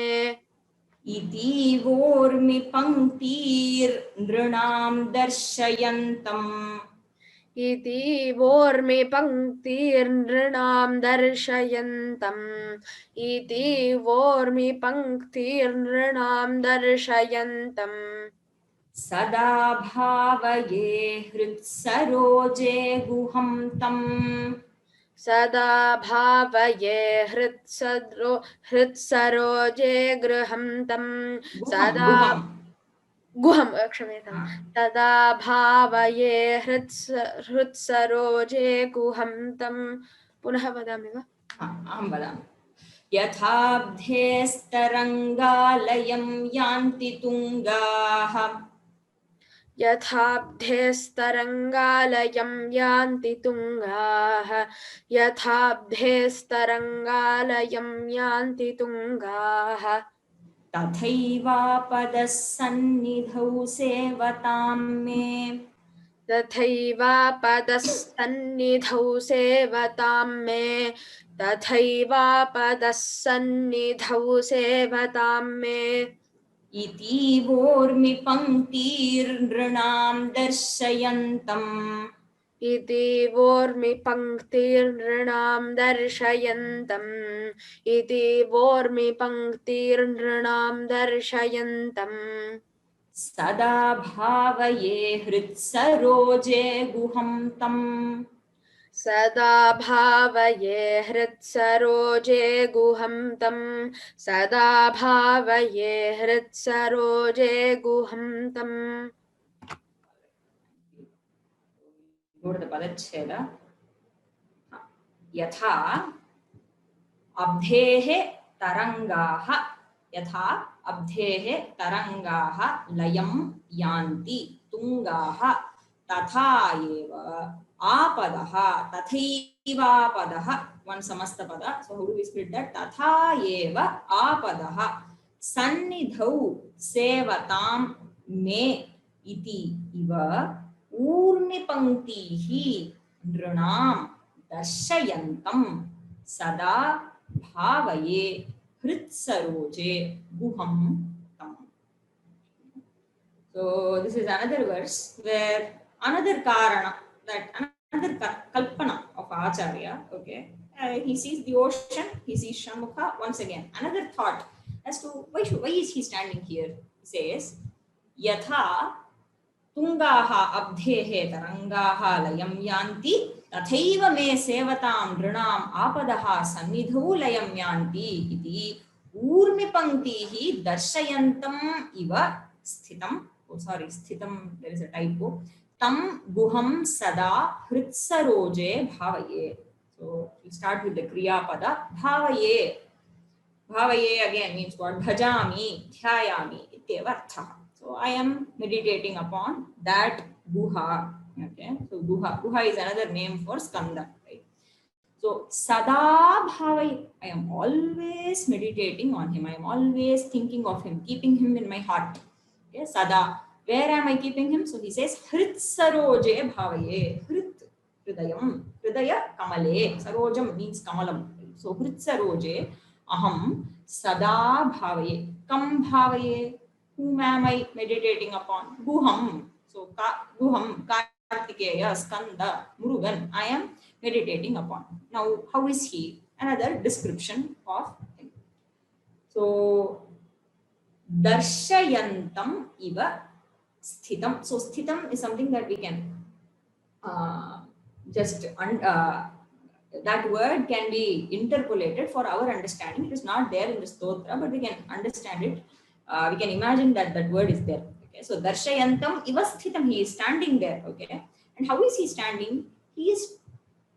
इति वोर्मि पङ्क्तिर्नृणां दर्शयन्तम् इति वोर्मि पङ्क्तिर्नृणां दर्शयन्तम् इति वोर्मि पङ्क्तिर्नृणां दर्शयन्तम् सदा भावये हृत्सरोजे गुहं तम् सदा भावये हृत्सरोजे गृहं तं सदा गुहं क्षम्यतां तदा भावये हृत्सरोजे गुहं तं पुनः वदामि वा अहं वदामि यथाब्धेस्तरङ्गालयं यान्ति तुङ्गाः यथाब्धेस्तरङ्गालयं यान्ति तुङ्गाः यथाब्धेस्तरङ्गालयं यान्ति तुङ्गाः तथैवापदः सन्निधौ सेवतां मे तथैवापदः सन्निधौ सेवतां मे तथैवापदः सन्निधौ सेवतां मे इति वोर्मि पङ्क्तिर्नृणां दर्शयन्तम् इति वोर्मि पङ्क्तिर्नृणां दर्शयन्तम् इति वोर्मि पङ्क्तिर्नृणां दर्शयन्तम् सदा भावये हृत्सरोजे गुहं तम् सदा भावये हृत्सरोजे गुहं तं सदा भावये हृत्सरोजे गुहं तम् पदच्छेद यथा अब्धेः तरङ्गाः यथा अब्धेः तरङ्गाः लयं यान्ति तुङ्गाः तथा एव आपदः तथैवापदः one समस्तपद so how do we split that तथा एव आपदः सन्निधौ सेवतां मे इति इव ऊर्मिपङ्क्तिः नृणां दर्शयन्तं सदा भावये हृत्सरोजे गुहं तम्. So this is another verse where another karana, that another kalpana of Acharya, okay, he sees the ocean, he sees Shanmukha once again. Another thought as to why is he standing here. He says yatha तुङ्गाः अब्धेः तरङ्गाः लयं यान्ति तथैव मे सेवतां नृणाम् आपदः सन्निधौ लयं यान्ति इति ऊर्मिपङ्क्तिः दर्शयन्तम् इव स्थितं स्थितं there is a typo तं गुहं सदा हृत्सरोजे भावये. So we start with the kriya pada भावये. भावये again means what? Bhajami, dhyayami ityeva arthah. So I am meditating upon that guha. Okay, so guha is another name for skanda, right? So sada bhavai, I am always meditating on him. I am always thinking of him, keeping him in my heart. Okay, sada. Where am I keeping him? So he says hrit saroje bhavaye. Hrit hridayam. Hridaya kamale. Sarojam means kamalam. So hrit saroje aham sada bhavaye. Kam bhavaye. Whom am I meditating upon? Guham. So Guham, Kartikeya, Skanda, Murugan, I am meditating upon. Now, how is he? Another description of him. So, Darshayantam iva sthitam. So, sthitam is something that we can that word can be interpolated for our understanding. It is not there in the stotra, but we can understand it. We can imagine that that word is there. Okay, so darshayantam iva sthitam, he is standing there. Okay, and how is he standing? He is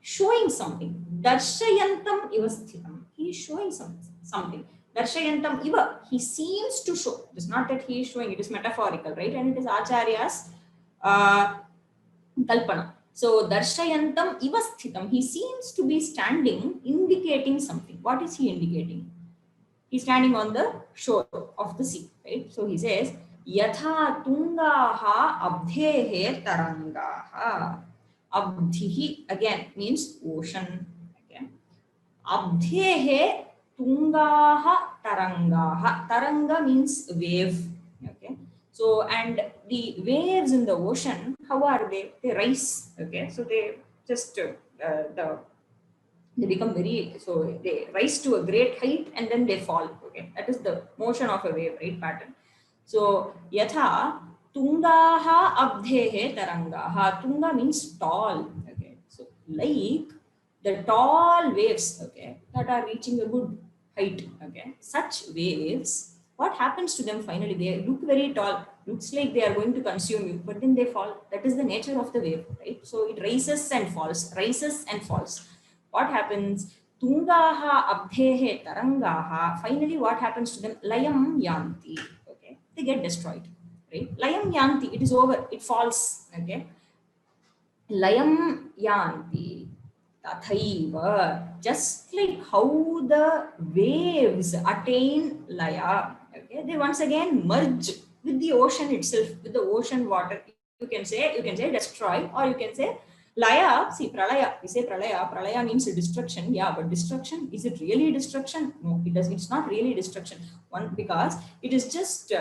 showing something. Darshayantam iva sthitam, he is showing something. Darshayantam iva, he seems to show. It is not that he is showing, it is metaphorical, right? And it is Acharya's kalpana. So darshayantam iva sthitam, he seems to be standing, indicating something. What is he indicating? He's standing on the shore of the sea, right? So he says, Yatha tungaha abdhehe tarangaha. Abdhihi again means ocean. Okay. Abdhehe tungaha tarangaha. Taranga means wave. Okay. So, and the waves in the ocean, how are they? They rise. Okay. So they just they become very, so they rise to a great height and then they fall. Okay. That is the motion of a wave, right? Pattern. So yatha tungaha abdhehe tarangaha. Tunga means tall. Okay. So like the tall waves, okay, that are reaching a good height, okay, such waves, what happens to them finally? They look very tall, looks like they are going to consume you, but then they fall. That is the nature of the wave, right? So it rises and falls, rises and falls. What happens? Tungaha abdhehe tarangaha. Finally, what happens to them? Layam yanti. Okay, they get destroyed, right? Layam yanti. It is over. It falls. Okay. Layam yanti. Tathaiva, just like how the waves attain laya, okay, they once again merge with the ocean itself, with the ocean water. You can say destroy, or you can say laya. See, pralaya, we say pralaya. Pralaya means destruction. Yeah, but destruction, is it really destruction? No, it does. It's not really destruction. One, because it is just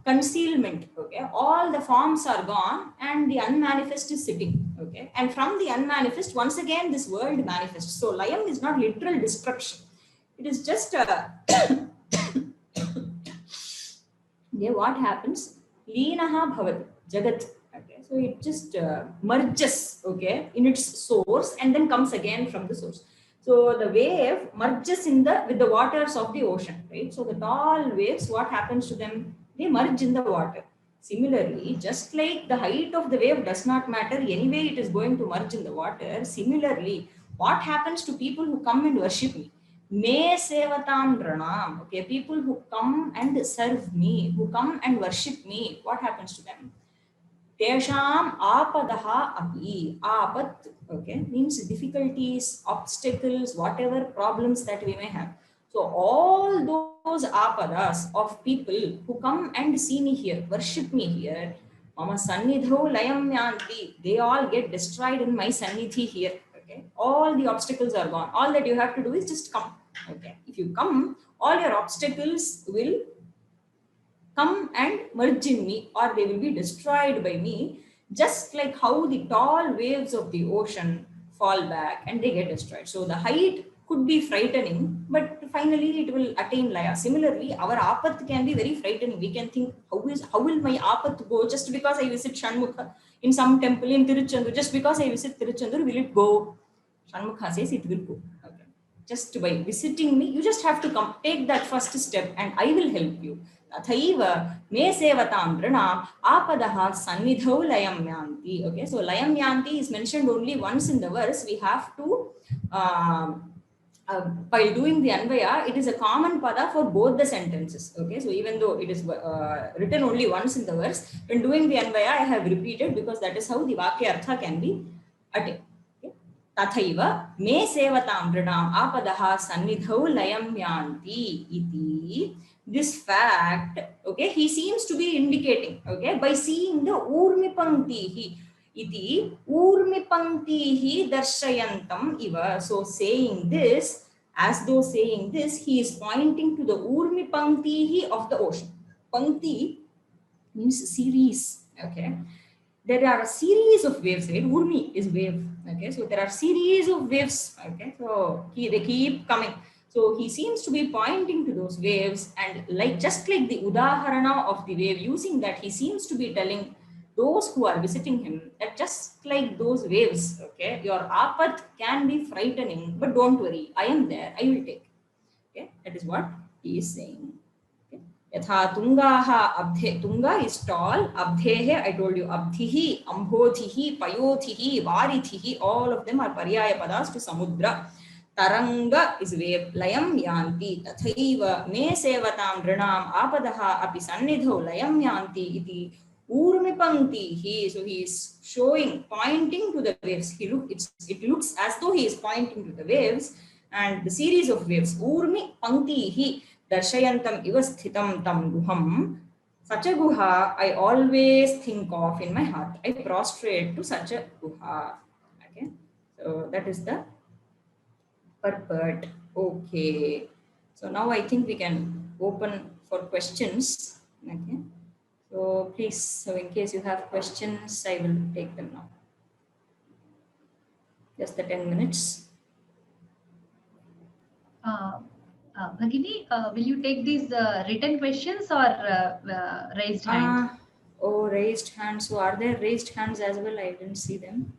concealment. Okay, all the forms are gone and the unmanifest is sitting. Okay, and from the unmanifest, once again this world manifests. So layam is not literal destruction. It is just okay, what happens? Leenaha bhavati jagat. Okay, so it just merges, okay, in its source and then comes again from the source. So the wave merges in the with the waters of the ocean, right? So the tall waves, what happens to them? They merge in the water. Similarly, just like the height of the wave does not matter, anyway it is going to merge in the water. Similarly, what happens to people who come and worship me? Me sevatam dranam. Okay, people who come and serve me, who come and worship me, what happens to them? Tesham apadaha api. Apat, okay, means difficulties, obstacles, whatever problems that we may have. So all those apadas of people who come and see me here, worship me here, mama sannidho layam yanti, they all get destroyed in my sannidhi here. Okay, all the obstacles are gone. All that you have to do is just come. Okay, if you come, all your obstacles will come and merge in me, or they will be destroyed by me, just like how the tall waves of the ocean fall back and they get destroyed. So the height could be frightening, but finally it will attain laya. Similarly, our apat can be very frightening. We can think, how will my apat go just because I visit Shanmukha in some temple in Tiruchendur? Just because I visit Tiruchendur, will it go? Shanmukha says it will go. Okay. Just by visiting me, you just have to come, take that first step, and I will help you. Tathaiva me sevatam dranam apadaha sannidhau layam yanti. Okay, so layam yanti is mentioned only once in the verse. We have to, by doing the anvaya, it is a common pada for both the sentences. Okay, so even though it is written only once in the verse, when doing the anvaya, I have repeated because that is how the vakya artha can be attained. Tathaiva me sevatam dranam apadaha sannidhau layam yanti iti. This fact, okay, he seems to be indicating, okay, by seeing the urmi panktihi iti urmi panktihi darshayantam iva. So saying this, as though saying this, he is pointing to the urmi panktihi of the ocean. Pankti means series, okay. There are a series of waves, right? Urmi is wave, okay. So there are series of waves, okay. So they keep coming. So he seems to be pointing to those waves, and like just like the udaharana of the wave, using that he seems to be telling those who are visiting him that just like those waves, okay, your apat can be frightening, but don't worry, I am there, I will take. Okay, that is what he is saying. Yatha tungaha abdhe, tunga is tall, abdhehe, I told you, abdhihi, ambodhihi, payodhihi, varidhihi, all of them are paryaya padas to samudra. Taranga is wave, layam yanti, tathaiva me sevatam dranam apadaha api sannidho layam yanti iti urmi panktihi. So he is showing, pointing to the waves. It looks as though he is pointing to the waves and the series of waves. Urmi panktihi darshayantam iva sthitam tam guham Such a guha I always think of in my heart. I prostrate to such a guha. Okay, so that is the purport. Okay, so now I think we can open for questions. Okay, so please, so in case you have questions, I will take them now. Just the 10 minutes. Bhagini, will you take these written questions or raised hand? Oh, raised hands. So are there raised hands as well? I didn't see them.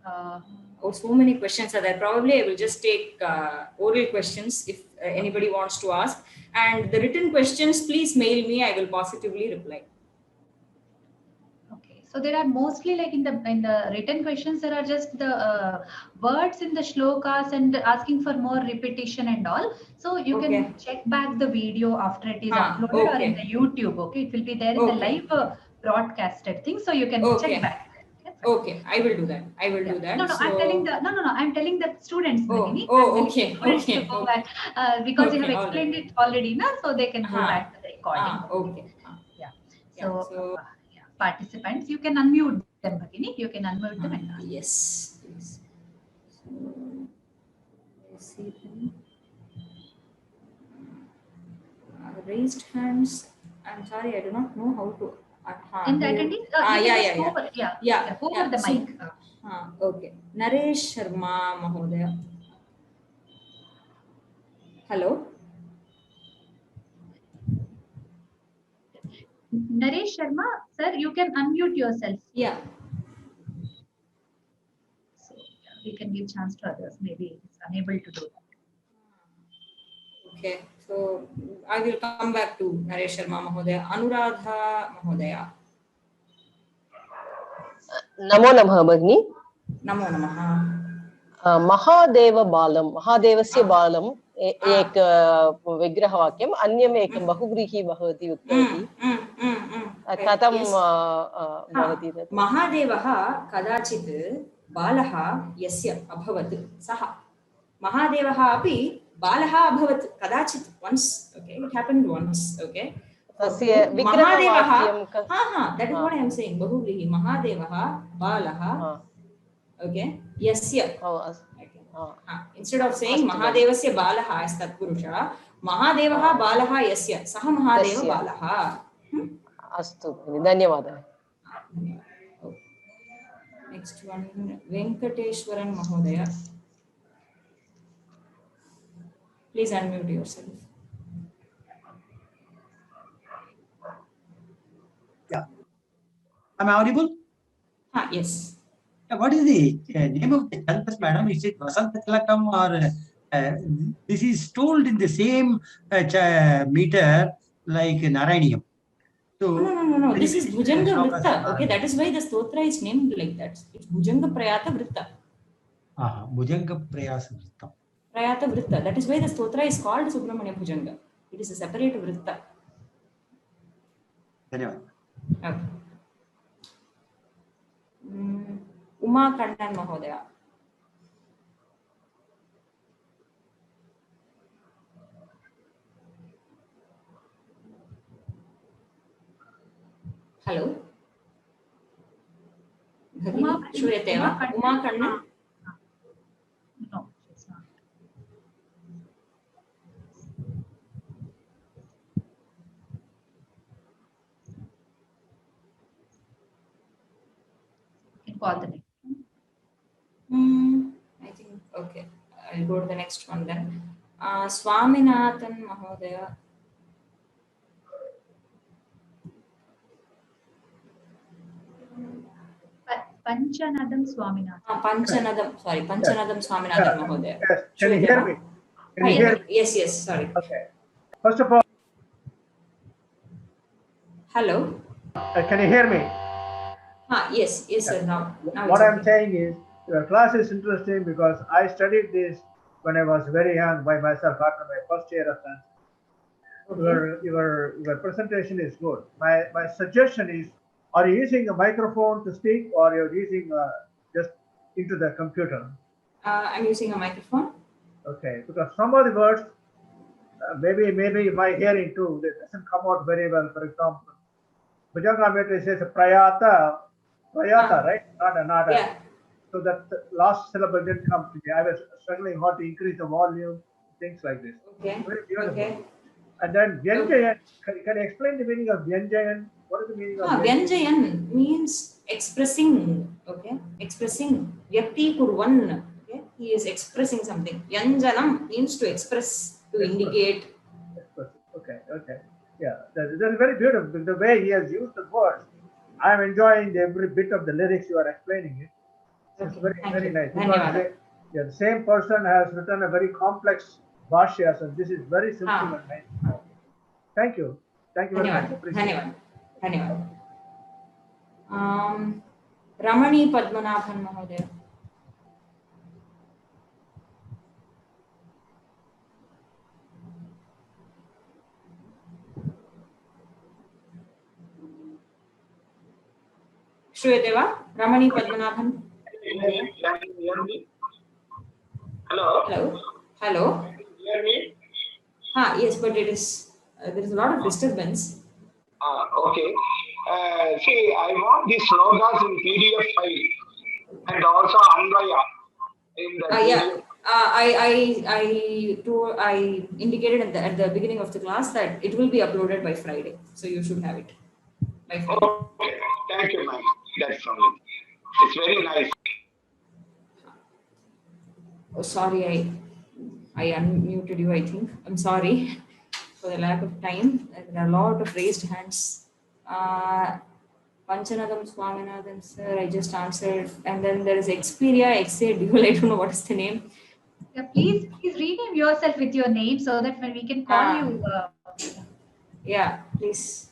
Uh, Oh, so many questions are there. Probably I will just take oral questions if anybody wants to ask. And the written questions, please mail me. I will positively reply. Okay, so there are mostly like in the written questions, there are just the words in the shlokas and asking for more repetition and all. So you Okay. can check back the video after it is Ah, uploaded or in okay. the YouTube. Okay, it will be there in the Okay. live broadcasted thing, so you can Okay. check back. Okay, I will do that. I will do that. No, I'm telling the I'm telling the students, Bhagini. Okay. Students to go back because you have Okay, all explained right. it already, na, so they can go back to the recording. Okay. Yeah. Yeah, So, participants, you can unmute them, Bhagini. You can unmute them and ask. yes, please. So, I see them. Raised hands. I'm sorry, I do not know how to. In the attendees, you can just hover, hover the So, mic. okay. Naresh Sharma Mahodaya. Hello. Naresh Sharma, sir, you can unmute yourself. Yeah. So we can give chance to others. Maybe it's unable to do that. Okay. So I will come back to Naresh Sharma Mahodaya. Anuradha Mahodaya. नमो नमः भगिनी Namo Namaha. महादेवस्य बालम् एक विग्रहवाक्यम् अन्यम् एकं बहुव्रीहि भवति उक्तवती कथं भवति तत् महादेवः कदाचित् बालः यस्य अभवत् सः महादेवः अपि बालः अभवत् कदाचित् once. Okay, it happened once. Okay, तस्य विग्रहवाक्यं that is what I am saying. बहुव्रीहि महादेवः बालः. Okay, yasya. Instead of saying Mahadevasya Balaha as Tatpurusha, Mahadevaha Balaha Yasya, Saha Mahadeva Balaha. अस्तु धन्यवादः. Next one, Venkateshwaran Mahodaya. Please unmute yourself. Yeah. Am I audible? Yes. What is the name of the Chandas, madam? Is it Vasanta Tilakam or this is told in the same meter like Narayaniam? So, No. This is Bhujanga Vritta. Okay, that is why the stotra is named like that. It's Bhujanga Prayata Vritta. Bhujanga Prayasa Vritta. Prayata Vritta. That is why the stotra is called Subramanya Bhujanga. It is a separate Vritta. Dhanyavad. Okay. Uma Kannan Mahodaya. Hello. Shuriyate va? Uma Kannan. No, it's not. You can call the next one. I think, okay. I'll go to the next one then. Swaminathan Mahodaya. Panchanadam Swaminathan. Panchanadam Swaminathan Mahodaya. Can you hear me? Can you hear me? Yes, sorry. Okay. First of all, hello. can you hear me? Yes, sir. Now What I'm saying is, your class is interesting because I studied this when I was very young by myself after my first year of science. Okay. Your presentation is good. My suggestion is, are you using a microphone to speak or you're using just into the computer? I'm using a microphone. Okay, because some of the words, maybe my hearing too, it doesn't come out very well. For example, Bhujanga meter says prayata, right? Not a. Yeah. So that the last syllable didn't come to me. I was struggling how to increase the volume, things like this. Okay. Very beautiful. Okay. And then Vyanjayan, can you explain the meaning of Vyanjayan? What is the meaning of Vyanjayan? Vyanjayan means expressing. Okay. Expressing. Vyakti kurvan. Okay. He is expressing something. Vyanjanam means to express, to indicate. Okay. Yeah, that's very beautiful. The way he has used the words, I'm enjoying every bit of the lyrics you are explaining it. It's Okay. very nice. Dhanyawad. The same person has written a very complex bhashya, so this is very simple and nice. Thank you very much. Dhanyawad. Ramani Padmanabhan Mahodaya. श्रूयते वा? Ramani Padmanabhan. Hello. Hear me? Yes, but it is there is a lot of disturbance. Okay. See, I want these slogas in PDF file and also Anvaya in the Yeah. I indicated at the beginning of the class that it will be uploaded by Friday, so you should have it by Friday. Okay. Thank you, ma'am. That's all. It's very nice. Oh, sorry, I unmuted you, I think. I'm sorry for the lack of time. There are a lot of raised hands. Panchanagam Swaminathan, sir, I just answered. And then there is Xperia, XA Dual, I don't know what is the name. Yeah, please rename yourself with your name so that when we can call you. Yeah, please.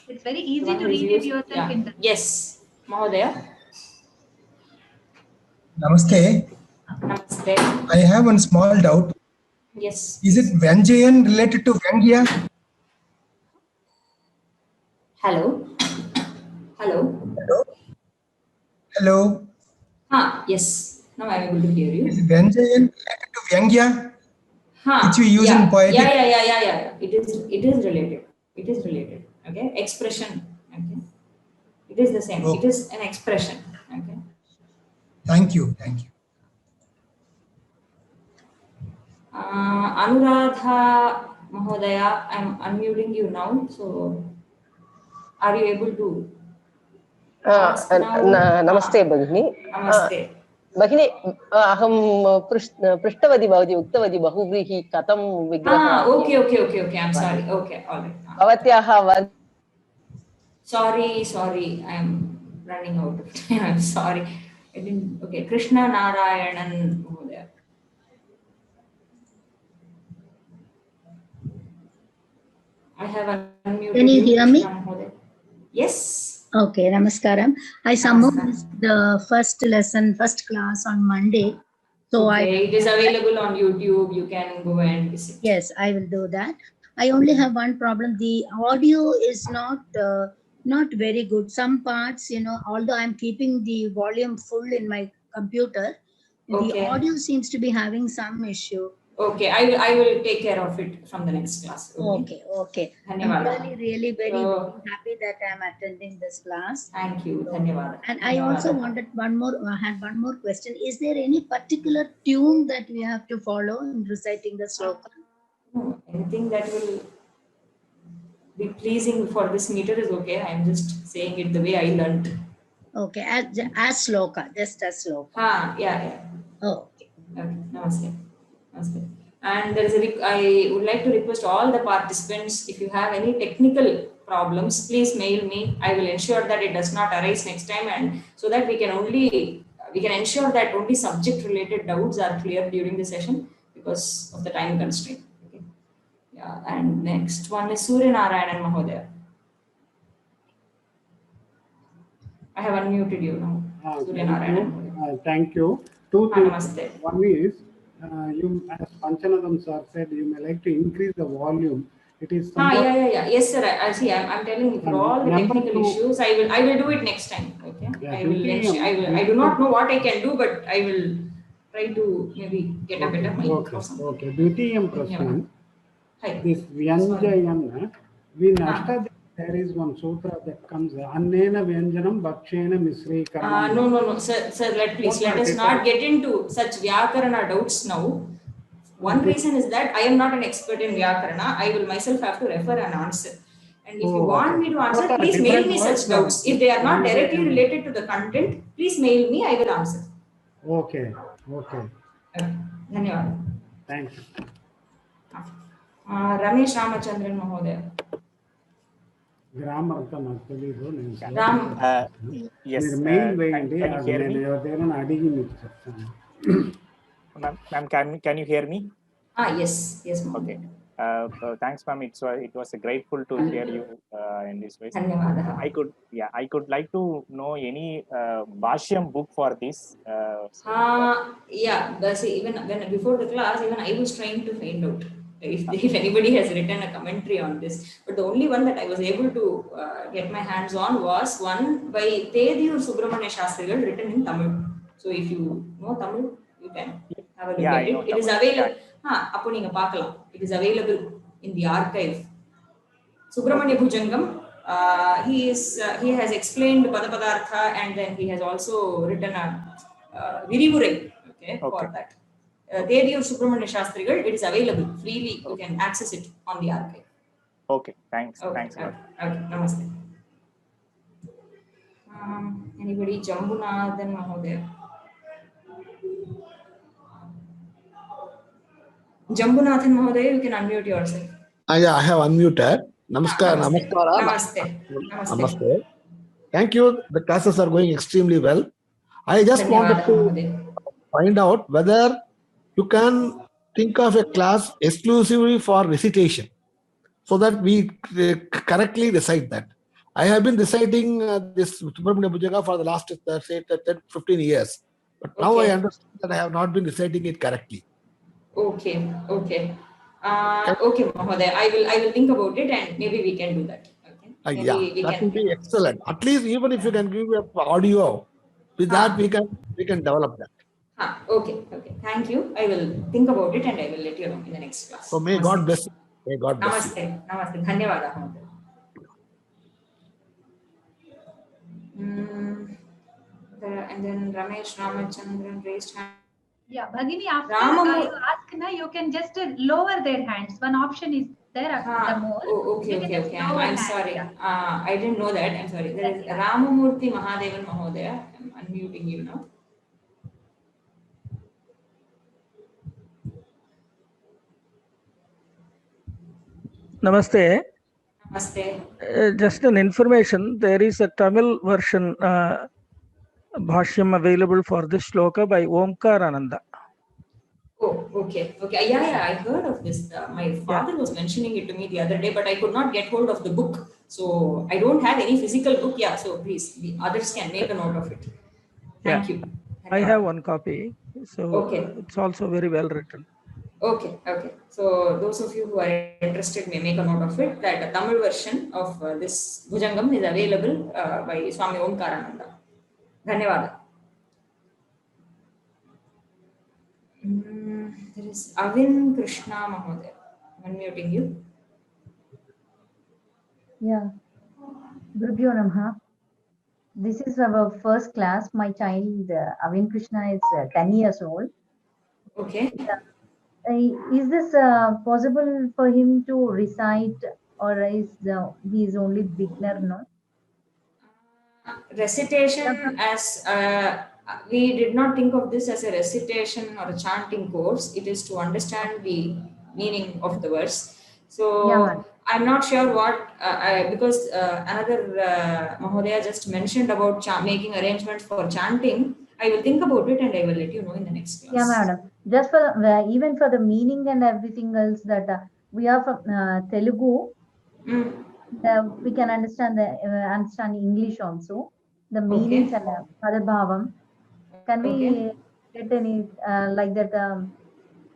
It's very easy to rename yourself in the. Yes, Mahodaya. Namaste. Namaste. I have one small doubt. Yes. Is it Vyanjayan related to Vyangya? Hello. Hello. Yes. Now I am able to hear you. Is Vyanjayan related to Vyangya? Which we use in poetic? Yeah. It is related. Okay. Expression. Okay. It is the same. Okay. It is an expression. Okay. Thank you. Anuradha Mahodaya, I am unmuting you now. So, are you able to ask now? नमस्ते भगिनी. Namaste. भगिनी अहं पृष्टवती भवती उक्तवती बहुव्रीहि कथं विग्रहः. Okay. I'm sorry. Okay, all right. भवत्याः Sorry. I am running out of time. I'm sorry. I didn't. Okay, Krishna Narayanan Mahodaya. I have unmuted. Can you hear me? Yes. Okay, Namaskaram. I summarized the first class on Monday. So it is available on YouTube. You can go and visit. Yes, I will do that. I only have one problem. The audio is not very good. Some parts, although I'm keeping the volume full in my computer, the audio seems to be having some issue. Okay, I will take care of it from the next class. Okay. I'm really very happy that I'm attending this class. Thank you. Dhanyawad. And I also wanted I had one more question. Is there any particular tune that we have to follow in reciting the sloka? No, anything that will be pleasing for this meter is okay. I'm just saying it the way I learned. Okay, as sloka, just as sloka. Yeah. Oh, okay. Namaste. And there is I would like to request all the participants, if you have any technical problems, please mail me. I will ensure that it does not arise next time, and so that we can ensure that only subject related doubts are clear during the session because of the time constraint. Okay. Yeah, and next one is Surya Narayanan Mahodaya. I have unmuted you now. Surya Narayanan. Thank you. Two things. Namaste. One is, you, as Panchanagam sir said, you may like to increase the volume. It is yeah. Yes, sir. I see. I'm telling you, for all the technical issues, I will do it next time. Okay. Yeah, I do not know what I can do, but I will try to maybe get a better mic or something. Okay. Dvitiyam prasnan. This Vyanjayana, we nashta there is one sutra that comes, Annena Vyanjanam Bhakshena Misrikaranam. No, sir, let us not get into such Vyakarana doubts now. One reason is that I am not an expert in Vyakarana. I will myself have to refer and answer. And if you want me to answer, please mail me such doubts. If they are not directly related to the content, please mail me, I will answer. Okay. Dhanyawad. Thank you. Ramesh Ramachandran Mahodaya. Grammar anta నాకు తెలియదు నేను Yes. Mail Can వేయండి you అది hear నేను me? ఎవరిదైనా అడిగి మీకు చెప్తాను. Ma'am, can you hear me? Yes, Okay. Thanks, ma'am. It was grateful to hear you in this way. I could like to know any Bhashyam book for this. See, even when before the class, even I was trying to find out if anybody has written a commentary on this. But the only one that I was able to get my hands on was one by Tediyur Subramanya Shastrigal, written in Tamil. So if you know Tamil, you can have a look at it. It is available. It is available in the archive. Subramanya Bhujangam. He has explained Padapadartha, and then he has also written a Virivurai for that. Tediyur Subramanya Shastrigal, it is available freely. You can access it on the archive. Okay, thanks. Thanks a lot. Okay, namaste. Anybody? Jambunathan Mahodaya. Jambunathan Mahodaya, you can unmute yourself. Yeah, I have unmuted. Namaskar. Namaste. Thank you. The classes are going extremely well. I just wanted to find out whether you can think of a class exclusively for recitation so that we correctly recite that. I have been reciting this Subramanya Bhujanga for the last 15 years. But now I understand that I have not been reciting it correctly. Okay, Mahodaya. I will think about it and maybe we can do that. That will be excellent. At least even if you can give me audio, with that we can develop that. Okay. Thank you. I will think about it and I will let you know in the next class. So may God bless you. May God bless you. Namaste. Dhanyawada. And then Ramesh Ramachandran raised hand. Yeah, Bhagini, after you ask, you can just lower their hands. One option is there after the more. Okay. I'm sorry. I didn't know that. I'm sorry. There is Ramamurthy Mahadevan Mahodaya. I'm unmuting you now. Namaste. Just an information, there is a Tamil version Bhashyam available for this shloka by Omkarananda. Oh, okay. Yeah, I heard of this. My father was mentioning it to me the other day, but I could not get hold of the book. So I don't have any physical book. Yeah, so please, the others can make a note of it. Thank you. I have one copy. So it's also very well written. Okay. So those of you who are interested may make a note of it, that the Tamil version of this Bhujangam is available by Swami Omkarananda. Dhanyawada. There is Avin Krishna Mahodaya. I'm unmuting you. Yeah. Gurubhyo Namaha. This is our first class. My child Avin Krishna is 10 years old. Okay. Is this possible for him to recite, or is he is only beginner now? Recitation, as we did not think of this as a recitation or a chanting course. It is to understand the meaning of the verse. So I'm not sure what because another Mahodaya just mentioned about making arrangements for chanting. I will think about it and I will let you know in the next class. Yeah, madam. Just for even for the meaning and everything else, that we are from Telugu, we can understand English also. The meanings and Padabhavam. Can we get any like that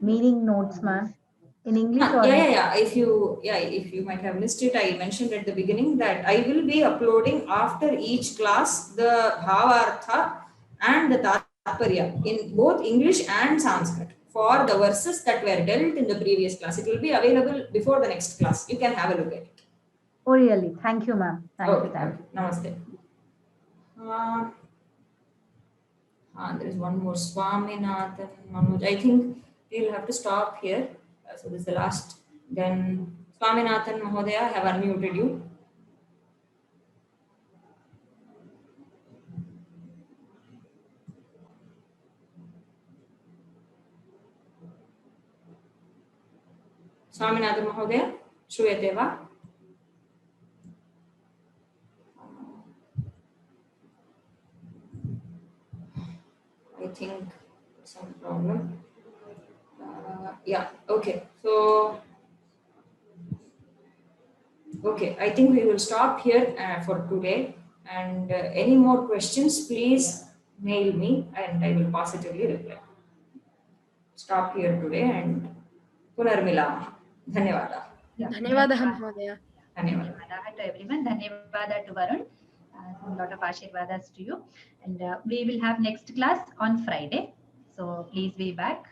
meaning notes, ma'am, in English? Or If you might have missed it, I mentioned at the beginning that I will be uploading after each class the Bhavartha and the Tatparya in both English and Sanskrit for the verses that were dealt in the previous class. It will be available before the next class. You can have a look at it. Oh, really? Thank you, ma'am. Thank Okay, you. Thank you. Namaste. There is one more, Swaminathan Manoj. I think we'll have to stop here. So this is the last. Then Swaminathan Mahodaya, I have unmuted you. Swaminathan Mahodaya, श्रूयते वा? I think some problem. Yeah, okay. So, okay, I think we will stop here for today. And any more questions, please mail me and I will positively reply. Stop here today and punarmilama. Dhanyavada. धन्यवादः महोदय. Dhanyavada to everyone. Dhanyavada to Varun. A lot of ashirvadas to you. And we will have next class on Friday. So please be back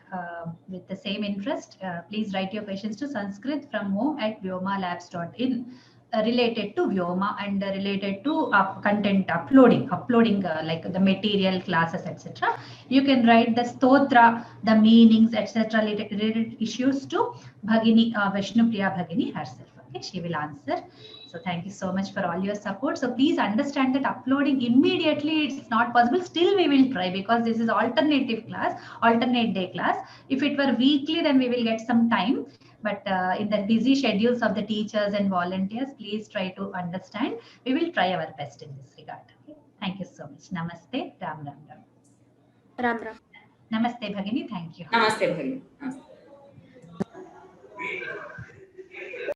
with the same interest. Please write your questions to Sanskrit from home@vyomalabs.in related to Vyoma and related to content uploading like the material, classes, etc. You can write the stotra, the meanings, etc. related issues to Bhagini, Vishnupriya Bhagini herself. Okay, she will answer. So thank you so much for all your support. So please understand that uploading immediately it's not possible. Still we will try because this is alternative class, alternate day class. If it were weekly, then we will get some time. But in the busy schedules of the teachers and volunteers, please try to understand. We will try our best in this regard. Okay? Thank you so much. Namaste. Ram Ram Ram. Ram Ram. Namaste Bhagini. Thank you. Namaste Bhagini. Namaste.